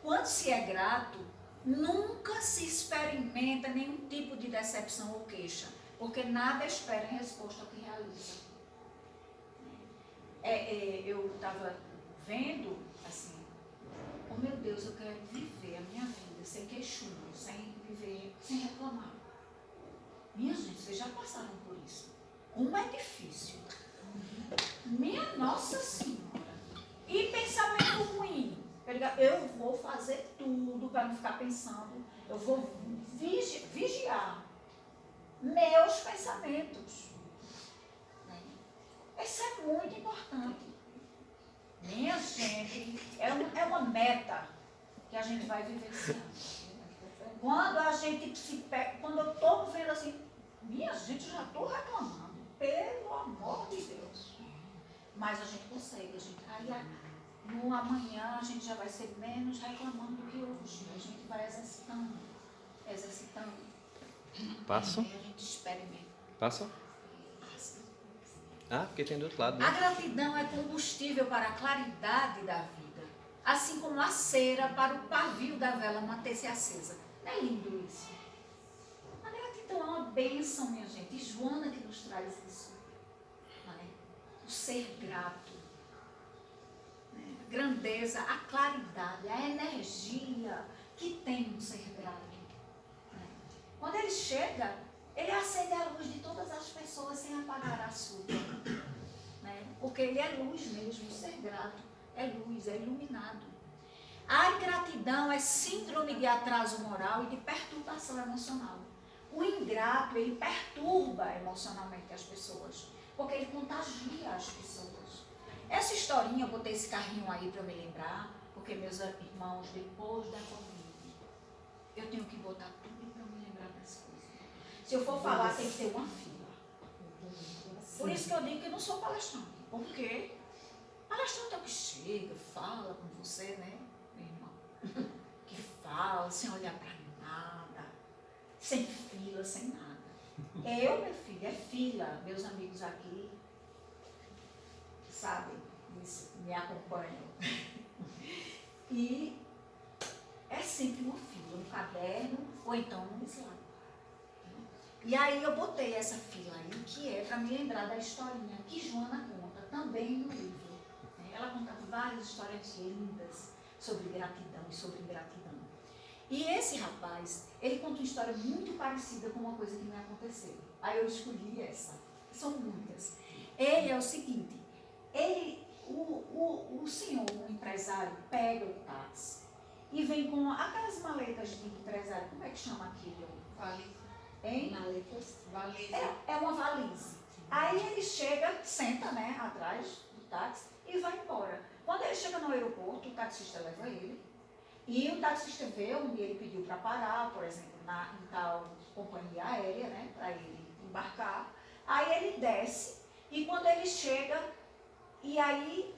Quando se é grato, nunca se experimenta nenhum tipo de decepção ou queixa, porque nada espera em resposta ao que realiza. Eu estava vendo assim, oh meu Deus, eu quero viver a minha vida sem queixume, sem viver, sem reclamar. Minha gente, vocês já passaram por isso. Como é difícil. Minha Nossa Senhora. E pensamento ruim. Eu vou fazer tudo para não ficar pensando. Eu vou vigiar meus pensamentos. Isso é muito importante. Minha gente, é uma meta que a gente vai vivenciar. Quando a gente se pega, quando eu estou vendo assim, minha gente, eu já estou reclamando, pelo amor de Deus. Mas a gente consegue, no amanhã a gente já vai ser menos reclamando do que hoje. A gente vai exercitando. Passa? E a gente experimenta. Passa? Ah, porque tem do outro lado, né? A gratidão é combustível para a claridade da vida, assim como a cera para o pavio da vela manter-se acesa. Não é lindo isso? A gratidão é uma bênção, minha gente. E Joana que nos traz isso. Não é? O ser grato. Né? A grandeza, a claridade, a energia que tem um ser grato. Né? Quando ele chega, ele acende a luz de todas as pessoas sem apagar a sua. Né? Porque ele é luz mesmo, ser grato é luz, é iluminado. A ingratidão é síndrome de atraso moral e de perturbação emocional. O ingrato, ele perturba emocionalmente as pessoas, porque ele contagia as pessoas. Essa historinha, eu botei esse carrinho aí para me lembrar, porque meus irmãos, depois da Covid, eu tenho que botar tudo para me lembrar das coisas. Se eu for falar, tem que ter uma fila. Por isso que eu digo que eu não sou palestrante. Por quê? Palestrante é o que chega, fala com você, né, meu irmão? Que fala sem olhar para nada, sem fila, sem nada. Eu, meu filho, é fila. Meus amigos aqui, sabem, me acompanham. E é sempre uma fila, um caderno ou então um slide. E aí eu botei essa fila aí, que é para me lembrar da historinha que Joana conta também no livro. Ela conta várias histórias lindas sobre gratidão e sobre ingratidão. E esse rapaz, ele conta uma história muito parecida com uma coisa que me aconteceu. Aí eu escolhi essa. São muitas. Ele é o seguinte, o senhor, o empresário, pega o táxi e vem com aquelas maletas de empresário, como é que chama aquilo? Valise. Hein? Maletas. Valise. É uma valise. Aí ele chega, senta, né, atrás do táxi e vai embora. Quando ele chega no aeroporto, o taxista leva ele. E o taxista vê onde ele pediu para parar, por exemplo, em tal companhia aérea, né, para ele embarcar. Aí ele desce e quando ele chega, e aí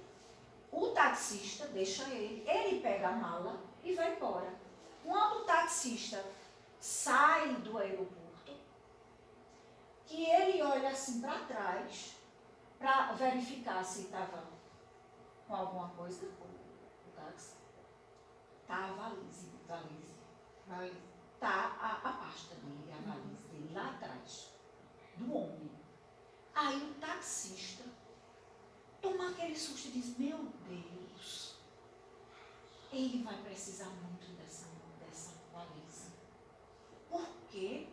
o taxista deixa ele pega a mala e vai embora. Quando o taxista sai do aeroporto, que ele olha assim para trás, para verificar se estava com alguma coisa, o táxi, tá a valise. Tá a pasta dele, a valise dele lá atrás, do homem. Aí o taxista toma aquele susto e diz, meu Deus, ele vai precisar muito dessa valise. Por quê?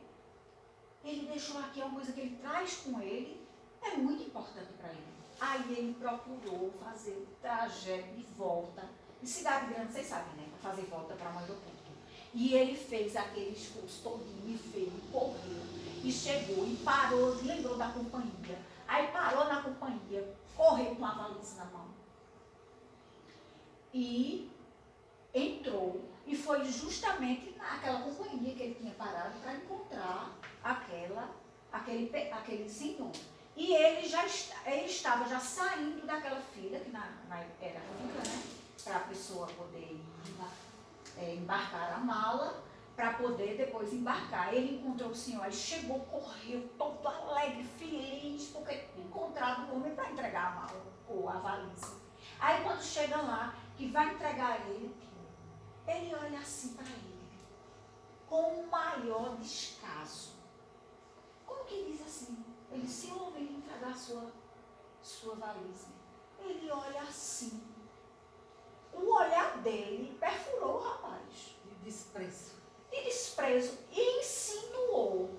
Ele deixou aqui uma coisa que ele traz com ele, é muito importante para ele. Aí ele procurou fazer o trajeto de volta. Em cidade grande, vocês sabem, né? Para fazer volta para um aeroporto. E ele fez aquele esforço todinho e veio, correu. e chegou e parou, lembrou da companhia. Aí parou na companhia, correu com a valise na mão. E entrou. E foi justamente naquela companhia que ele tinha parado para encontrar aquele senhor. E ele estava já saindo daquela fila, que era fila, né? Para a pessoa poder embarcar a mala, para poder depois embarcar. Ele encontrou o senhor, aí chegou, correu, todo alegre, feliz, porque encontrado o homem para entregar a mala, ou a valise. Aí quando chega lá, que vai entregar ele olha assim para ele, com o maior descaso. Como que diz assim? Ele, se o homem entregar a sua valise, ele olha assim. O olhar dele perfurou o rapaz. De desprezo. De desprezo. E insinuou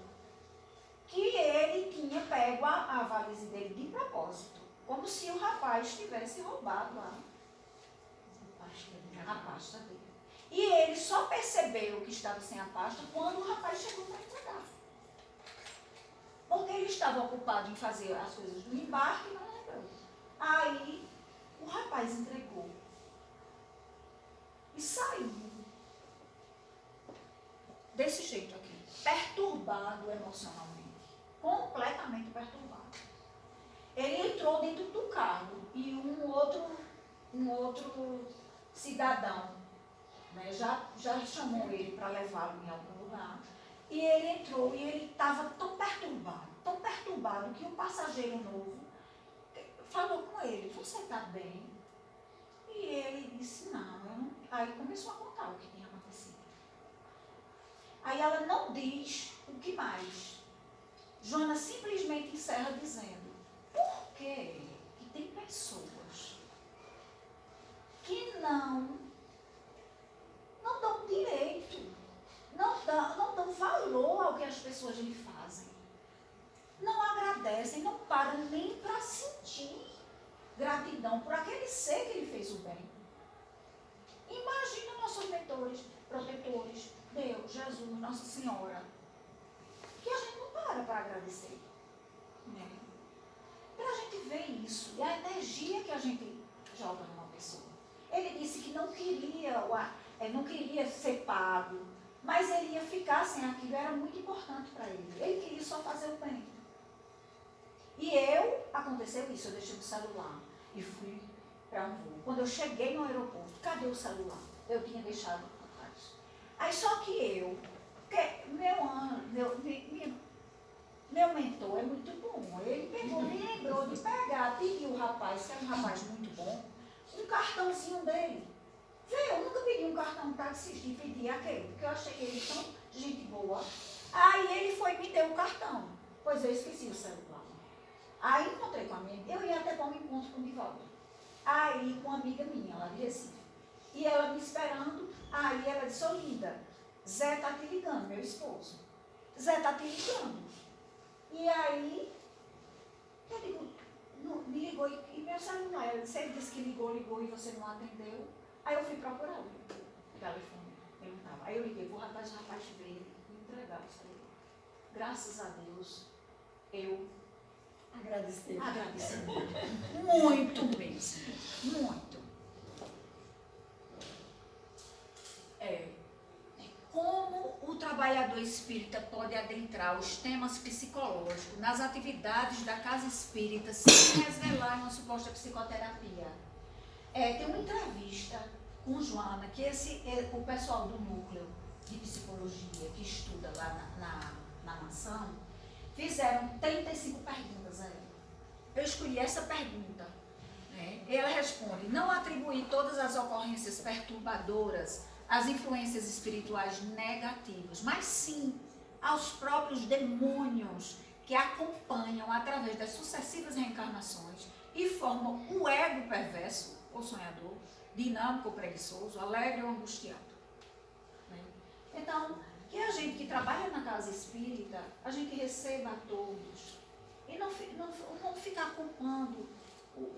que ele tinha pego a valise dele de propósito. Como se o rapaz tivesse roubado a pasta dele. E ele só percebeu que estava sem a pasta quando o rapaz chegou para entregar. Porque ele estava ocupado em fazer as coisas do embarque e não lembrou. Aí o rapaz entregou. E saiu. Desse jeito aqui. Perturbado emocionalmente. Completamente perturbado. Ele entrou dentro do carro e um outro cidadão, né, já chamou ele para levá-lo em algum lugar. E ele entrou e ele estava tão perturbado que um passageiro novo falou com ele, você está bem? E ele disse, não, eu não. Aí começou a contar o que tinha acontecido. Aí ela não diz o que mais. Joana simplesmente encerra dizendo, por que tem pessoas que não dão direito, não dão valor ao que as pessoas lhe fazem. Não agradecem, não param nem para sentir gratidão por aquele ser que lhe fez o bem. Imagina nossos mentores, protetores, Deus, Jesus, Nossa Senhora, que a gente não para agradecer. Né? Para a gente ver isso, e a energia que a gente joga numa pessoa. Ele disse que não queria ser pago, mas ele ia ficar sem aquilo, era muito importante para ele. Ele queria só fazer o bem. E aconteceu isso, eu deixei o celular e fui para um voo. Quando eu cheguei no aeroporto, cadê o celular? Eu tinha deixado atrás. Aí só que meu mentor é muito bom. Ele pegou, me lembrou de pegar, pediu o rapaz, que era um rapaz muito bom, um cartãozinho dele. Vê, eu nunca pedi um cartão taxista e pedi aquele, porque eu achei ele tão gente boa. Aí ele foi e me deu o cartão. Pois eu esqueci o celular. Aí encontrei com a minha, eu ia até para um encontro com o Divaldo. Aí com uma amiga minha lá de Recife. E ela me esperando, aí ela disse, ô linda, Zé tá te ligando, meu esposo. Zé tá te ligando. E aí, eu digo, me ligou e meu celular, ele disse que ligou e você não atendeu. Aí eu fui procurar o telefone, ele não estava. Aí eu liguei pro rapaz, o rapaz veio me entregar o celular. Graças a Deus, eu agradeci muito mesmo, muito. Como o trabalhador espírita pode adentrar os temas psicológicos nas atividades da casa espírita sem resvelar uma suposta psicoterapia? Tem uma entrevista com Joana, que o pessoal do núcleo de psicologia que estuda lá na mansão, fizeram 35 perguntas a ela. Eu escolhi essa pergunta. Ela responde, não atribuir todas as ocorrências perturbadoras às influências espirituais negativas, mas sim aos próprios demônios que acompanham através das sucessivas reencarnações e formam o ego perverso, ou sonhador, dinâmico ou preguiçoso, alegre ou angustiado. Então, que a gente que trabalha na casa espírita, a gente receba a todos e não ficar culpando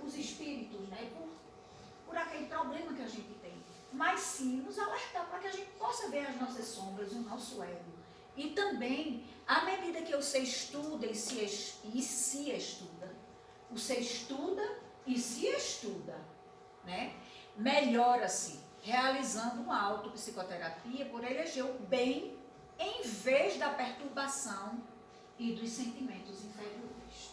os espíritos, né, por aquele problema que a gente tem, mas sim nos alertar para que a gente possa ver as nossas sombras, o nosso ego, e também À medida que você estuda e se estuda, você estuda e se estuda, né? Melhora-se, realizando uma autopsicoterapia por eleger o bem em vez da perturbação e dos sentimentos inferiores.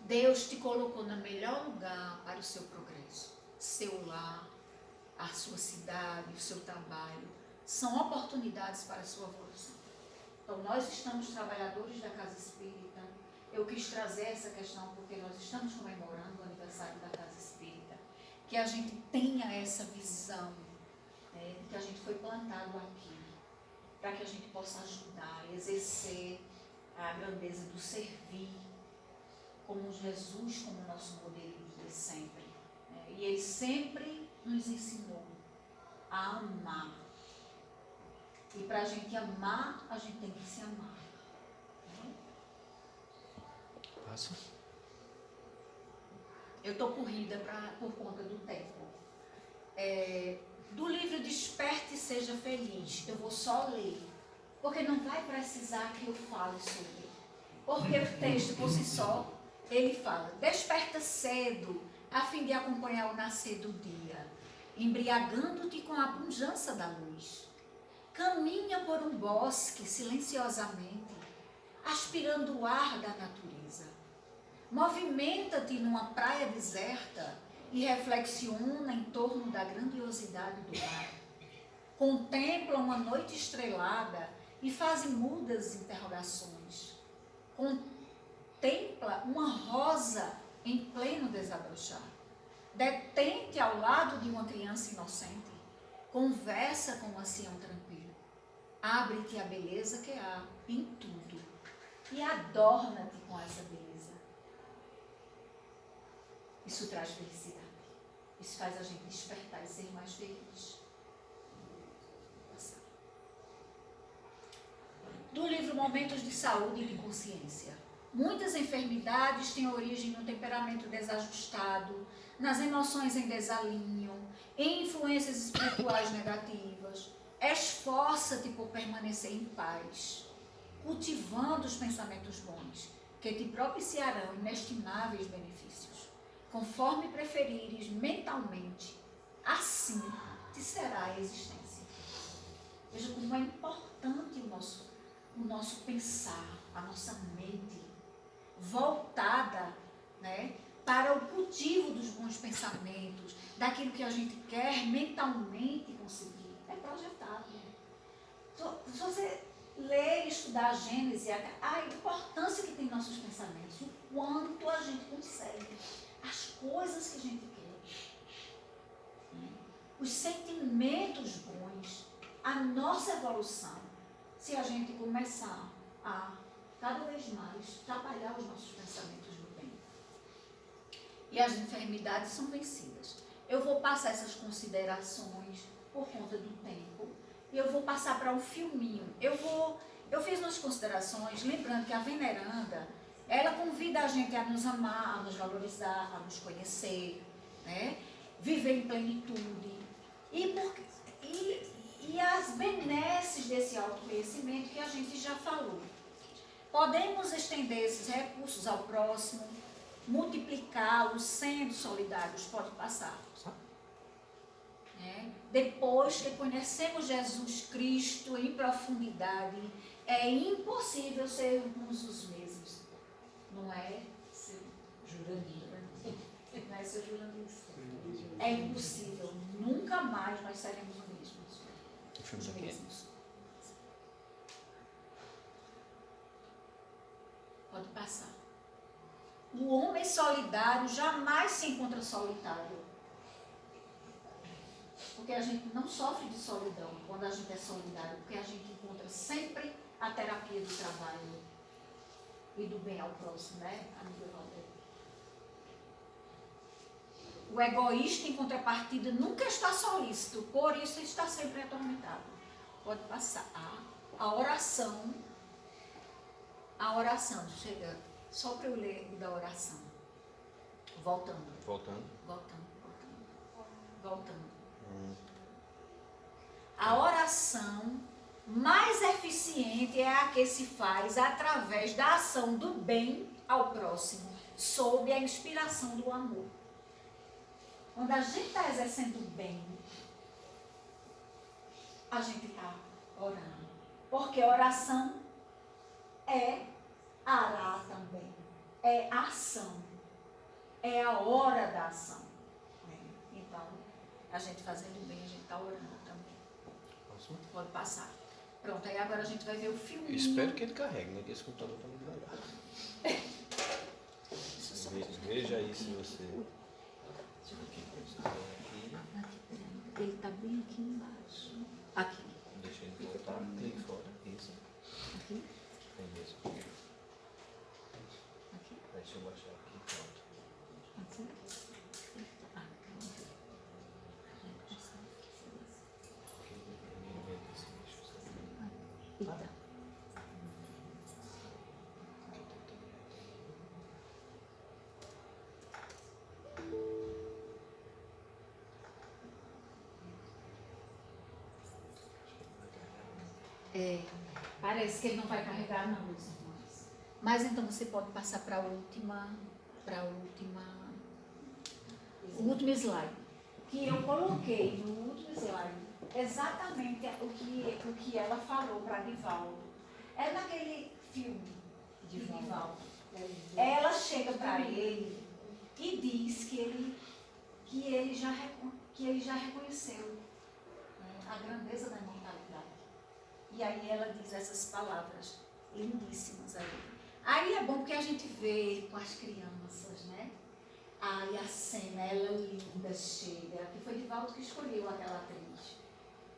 Deus te colocou no melhor lugar para o seu progresso. Seu lar, a sua cidade, o seu trabalho, são oportunidades para a sua evolução. Então, nós estamos trabalhadores da Casa Espírita. Eu quis trazer essa questão porque nós estamos comemorando o aniversário da Casa Espírita. Que a gente tenha essa visão, né, de que a gente foi plantado aqui, para que a gente possa ajudar, exercer a grandeza do servir, como Jesus, como nosso modelo de sempre. Né? E Ele sempre nos ensinou a amar. E para a gente amar, a gente tem que se amar. Né? Passa. Eu estou corrida por conta do tempo. Do livro Desperte e Seja Feliz, eu vou só ler, porque não vai precisar que eu fale sobre. Porque o texto, por si só, ele fala: desperta cedo, a fim de acompanhar o nascer do dia, embriagando-te com a pujança da luz. Caminha por um bosque silenciosamente, aspirando o ar da natureza. Movimenta-te numa praia deserta e reflexiona em torno da grandiosidade do mar. Contempla uma noite estrelada e faz mudas interrogações. Contempla uma rosa em pleno desabrochar. Detente ao lado de uma criança inocente. Conversa com um ancião tranquilo. Abre-te a beleza que há em tudo e adorna-te com essa beleza. Isso traz felicidade. Isso faz a gente despertar e ser mais feliz. Do livro Momentos de Saúde e de Consciência. Muitas enfermidades têm origem no temperamento desajustado, nas emoções em desalinho, em influências espirituais negativas. Esforça-te por permanecer em paz, cultivando os pensamentos bons, que te propiciarão inestimáveis benefícios. Conforme preferires mentalmente, assim te será a existência. Veja como é importante o nosso pensar, a nossa mente voltada, né, para o cultivo dos bons pensamentos, daquilo que a gente quer mentalmente conseguir. É projetado. Se você ler e estudar a Gênesis, a importância que tem nossos pensamentos, o quanto a gente consegue, as coisas que a gente quer, os sentimentos bons, a nossa evolução, se a gente começar a cada vez mais trabalhar os nossos pensamentos do bem. E as enfermidades são vencidas. Eu vou passar essas considerações por conta do tempo e eu vou passar para um filminho. Eu fiz umas considerações, lembrando que a Veneranda, ela convida a gente a nos amar, a nos valorizar, a nos conhecer, né? Viver em plenitude. E as benesses desse autoconhecimento que a gente já falou. Podemos estender esses recursos ao próximo, multiplicá-los, sendo solidários, pode passar. Depois que conhecemos Jesus Cristo em profundidade, é impossível sermos os mesmos. Não é, seu Jurandir? Não é, seu Jurandir? É impossível. Nunca mais nós seremos os mesmos. Pode passar. O homem solidário jamais se encontra solitário. Porque a gente não sofre de solidão quando a gente é solidário, porque a gente encontra sempre a terapia do trabalho e do bem ao próximo, né, amiga Valdeir? O egoísta, em contrapartida, nunca está solícito, por isso está sempre atormentado. Pode passar. A oração, chega só para eu ler o da oração. Voltando. A oração mais eficiente é a que se faz através da ação do bem ao próximo, sob a inspiração do amor. Quando a gente está exercendo o bem, a gente está orando. Porque oração é arar também. É ação. É a hora da ação. Então, a gente fazendo bem, a gente está orando também. Posso? Pode passar. Pronto, aí agora a gente vai ver o filminho. Espero que ele carregue, né? Que esse computador está muito devagar. Veja aí se você... Ele está bem aqui embaixo. Aqui. Deixa ele voltar, clique fora. Isso. Aqui. É mesmo. Aqui. Deixa eu baixar aqui, pronto. Aqui. Então. Parece que ele não vai carregar não, meus irmãos. Mas então você pode passar para o último slide. Que eu coloquei no último slide exatamente o que ela falou para Divaldo. É naquele filme de Divaldo. Ela chega para ele e diz que ele já reconheceu a grandeza da imortalidade. E aí ela diz essas palavras lindíssimas aí. Aí é bom porque a gente vê ele com as crianças, né? Aí a cena, ela linda, chega. Que foi Divaldo que escolheu aquela atriz.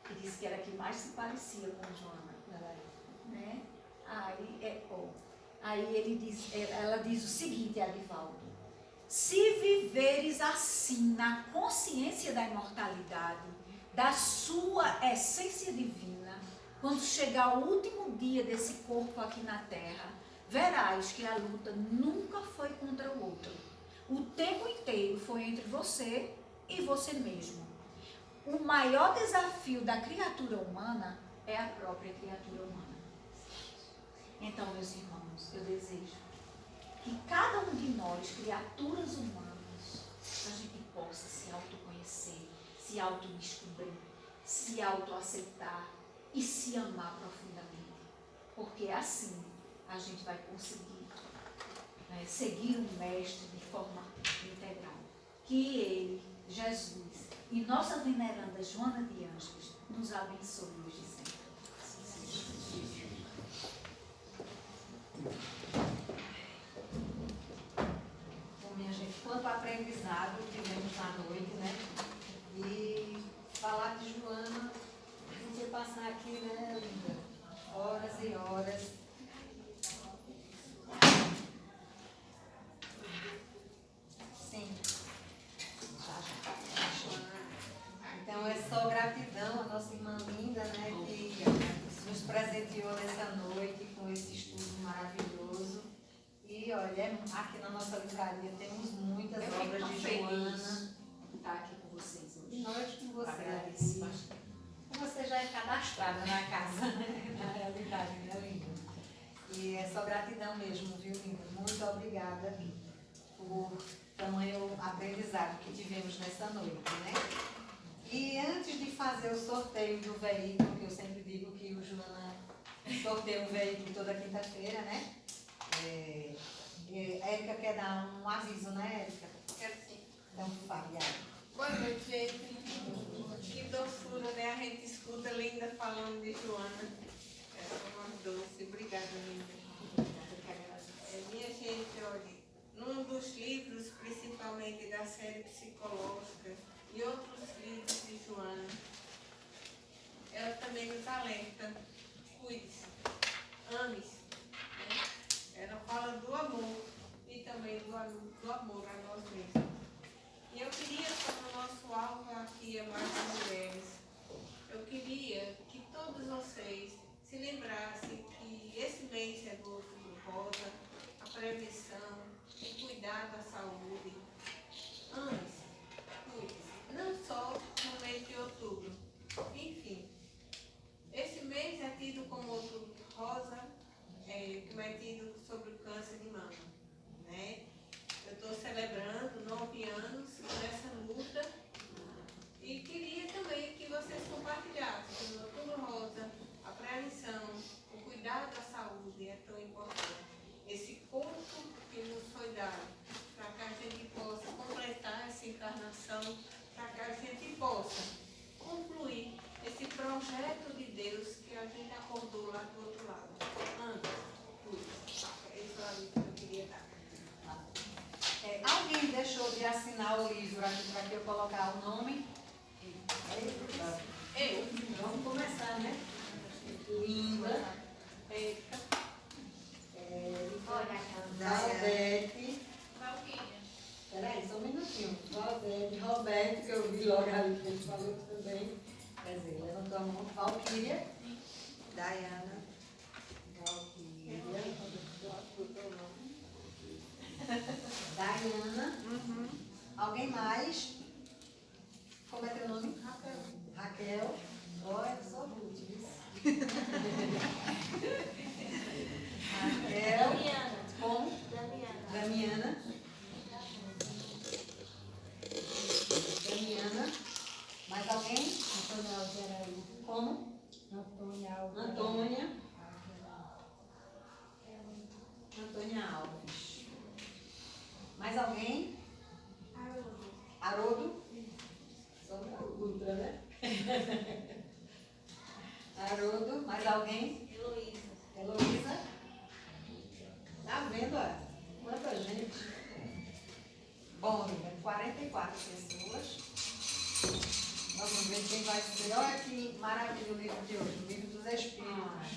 Que disse que era a que mais se parecia com Joana. Né? Ela diz o seguinte a Divaldo: se viveres assim na consciência da imortalidade, da sua essência divina, quando chegar o último dia desse corpo aqui na terra, verás que a luta nunca foi contra o outro. O tempo inteiro foi entre você e você mesmo. O maior desafio da criatura humana é a própria criatura humana. Então, meus irmãos, eu desejo que cada um de nós, criaturas humanas, a gente possa se autoconhecer, se autodescobrir, se autoaceitar e se amar profundamente. Porque assim a gente vai conseguir seguir o Mestre de forma integral. Que Ele, Jesus e nossa veneranda Joana de Ângeles nos abençoe hoje e sempre. Bom, minha gente, quanto aprendizado tivemos na noite, né? E falar de Joana, a gente ia passar aqui, né, linda? Horas e horas. Sim. Então é só gratidão a nossa irmã linda, né, que nos presenteou nessa noite com esse estudo maravilhoso. E olha, aqui na nossa livraria temos muitas obras de Joana. Estar aqui com vocês hoje. Noite com você. Agradeço bastante. Você já é cadastrada na casa, né? Na realidade, né, linda? E é só gratidão mesmo, viu, linda? Muito obrigada por tamanho aprendizado que tivemos nessa noite, né? E antes de fazer o sorteio do veículo, que eu sempre digo que o Joana sorteia um veículo toda quinta-feira, né? Érica quer dar um aviso, né, Érica? Quero sim. Então, fale, Boa noite, gente. Que doçura, né? A gente escuta Linda falando de Joana. É uma doce. Obrigada, Linda. Minha gente, olha, num dos livros, principalmente da série psicológica e outros livros de Joana, ela também nos alerta: cuide-se, ame-se. Né? Ela fala do amor e também do amor a nós mesmos. E eu queria, como o nosso alvo aqui é mais mulheres, eu queria que todos vocês se lembrassem que esse mês é do Outubro Rosa, a prevenção, o cuidado da saúde. Ame-se, cuide-se, não só no mês de outubro. Enfim, esse mês é 9 anos nessa luta e queria também que vocês compartilhassem o Outubro Rosa, a prevenção, o cuidado da saúde é tão importante. Esse corpo que nos foi dado, para que a gente possa completar essa encarnação, para que a gente possa concluir esse projeto de Deus que a gente acordou lá do outro lado. Ana, isso é a que eu queria dar. Alguém deixou de assinar o livro aqui para que eu colocar o nome? Eu. Vamos começar, né? Linda. Eita. Valdete. Peraí, só um minutinho. Valdete, Roberto, que eu vi logo ali que ele falou também. Quer dizer, levantou a mão. Valquíria. Dayana. Valquíria. Dayana. Alguém mais? Como é teu nome? Raquel. Raquel. Olha, eu sou Ruth, viu? Raquel. Damiana. Como? Damiana. Damiana. Mais alguém? Antônia Alves. Como? Antônia Alves. Antônia. Antônia Alves. Mais alguém? Haroldo. Só uma outra, né? Haroldo. Mais alguém? Heloísa. Tá vendo, ó? Quanta gente. Bom, 44 pessoas. Vamos ver quem vai ser. Olha que maravilha o livro de hoje, o livro dos Espíritos.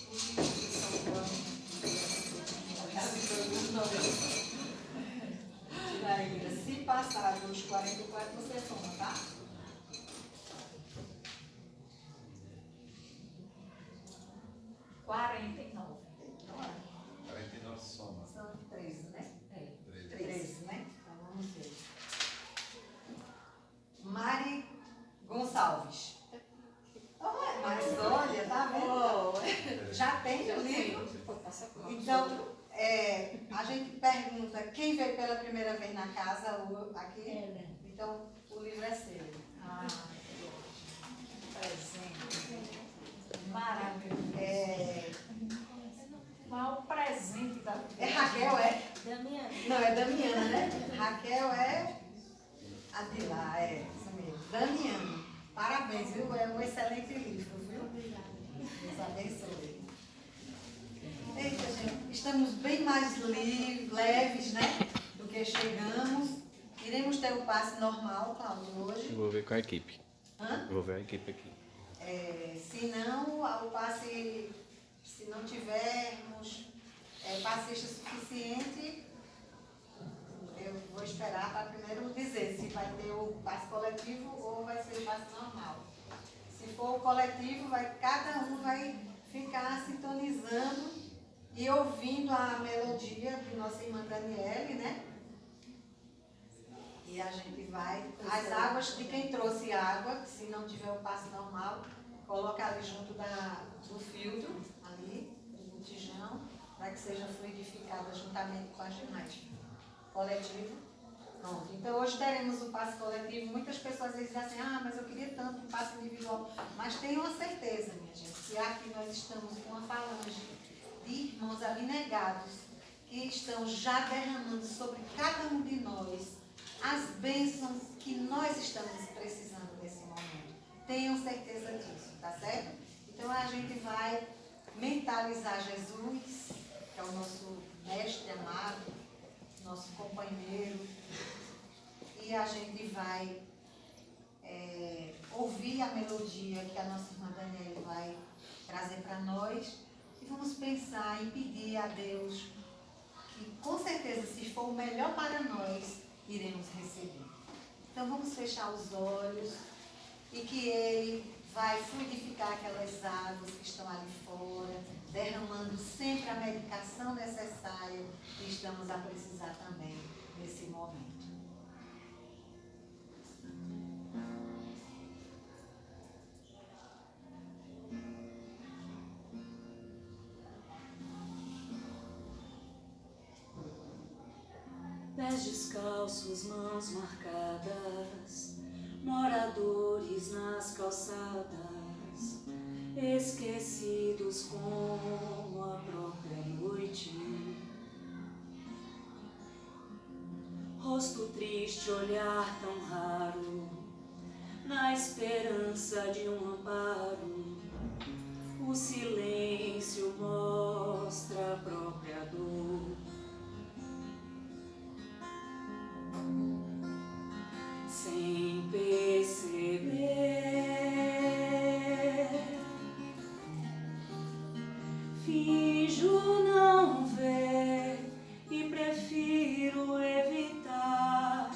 Os livros de São Paulo. Se passar dos 44, você soma, tá? Quarenta 49 soma. São 13, né? 13. 13, né? Então vamos ver. Mari Gonçalves. Mas olha, tá vendo? Já tem o livro? Então, a gente pergunta quem veio pela primeira vez na casa aqui? Então, o livro é seu. presente. Maravilhoso. Qual o presente da vida? É Raquel, é? Damiana. Não, é Damiana, né? Raquel é a de lá, é isso mesmo. Damiana. Parabéns, viu? É um excelente livro, viu? Deus abençoe. Eita, gente, estamos bem mais leves, né? Do que chegamos. Iremos ter o passe normal, Cláudio, hoje. Vou ver com a equipe. Hã? Vou ver a equipe aqui. Se não, o passe, se não tivermos passista suficiente, eu vou esperar para primeiro dizer se vai ter o passe coletivo ou vai ser o passe normal. Se for o coletivo, cada um vai ficar sintonizando e ouvindo a melodia de nossa irmã Daniele, né? E a gente vai. As águas de quem trouxe água, se não tiver o passe normal, coloca ali junto do filtro, ali, do botijão, para que seja fluidificada juntamente com a ginástica. Coletivo. Pronto. Então hoje teremos o passe coletivo. Muitas pessoas dizem assim, mas eu queria tanto um passe individual. Mas tenham a certeza, minha gente, que aqui nós estamos com uma falange de irmãos abnegados que estão já derramando sobre cada um de nós as bênçãos que nós estamos precisando nesse momento. Tenham certeza disso, tá certo? Então a gente vai mentalizar Jesus, que é o nosso mestre amado, nosso companheiro, e a gente vai ouvir a melodia que a nossa irmã Daniela vai trazer para nós e vamos pensar e pedir a Deus que com certeza, se for o melhor para nós, iremos receber. Então vamos fechar os olhos e que Ele vai fluidificar aquelas águas que estão ali fora, derramando sempre a medicação necessária que estamos a precisar também nesse momento. Pés descalços, mãos marcadas, moradores nas calçadas, esquecidos como a própria noite. Rosto triste, olhar tão raro, na esperança de um amparo. O silêncio mostra a própria dor. Sem perceber, finjo não ver e prefiro evitar.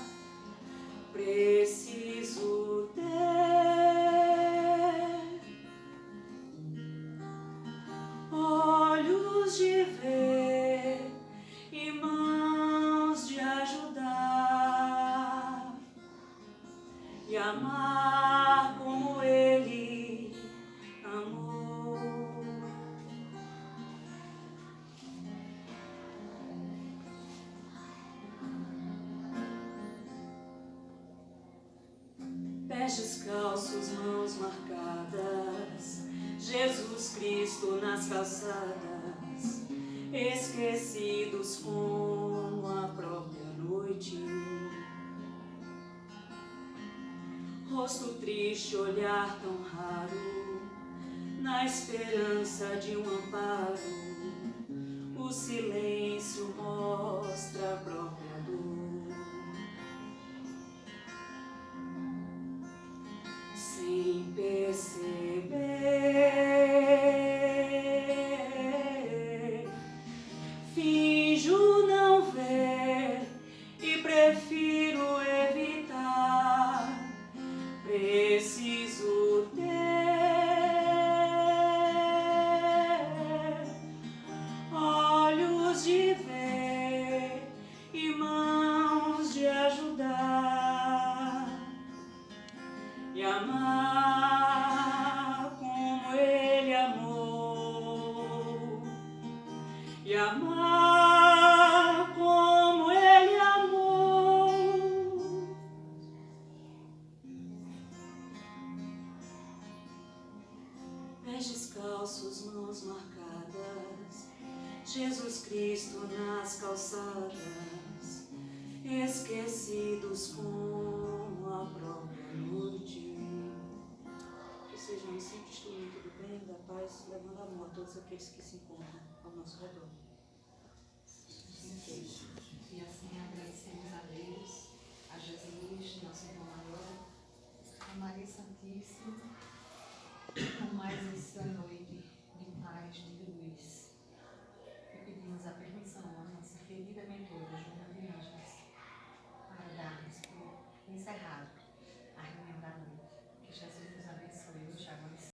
Preciso ter olhos de ver e mãos de ajudar e amar como ele amou. Pés descalços, mãos marcadas, Jesus Cristo nas calçadas, esquecidos como a própria noite. Rosto triste, olhar tão raro, na esperança de um amparo. O silêncio mostra a própria dor. Sem perceber, finjo não ver e prefiro evitar. Preciso ter olhos de ver e mãos de ajudar e amar como ele amou, e amar como ele amou. Pés descalços, mãos marcadas, Jesus Cristo nas calçadas, esquecidos como a própria noite. Que sejamos sempre instrumento do bem, da paz, levando amor a todos aqueles que se encontram ao nosso redor. E assim agradecemos a Deus, a Jesus, nosso irmão maior, a Maria Santíssima, por mais essa noite.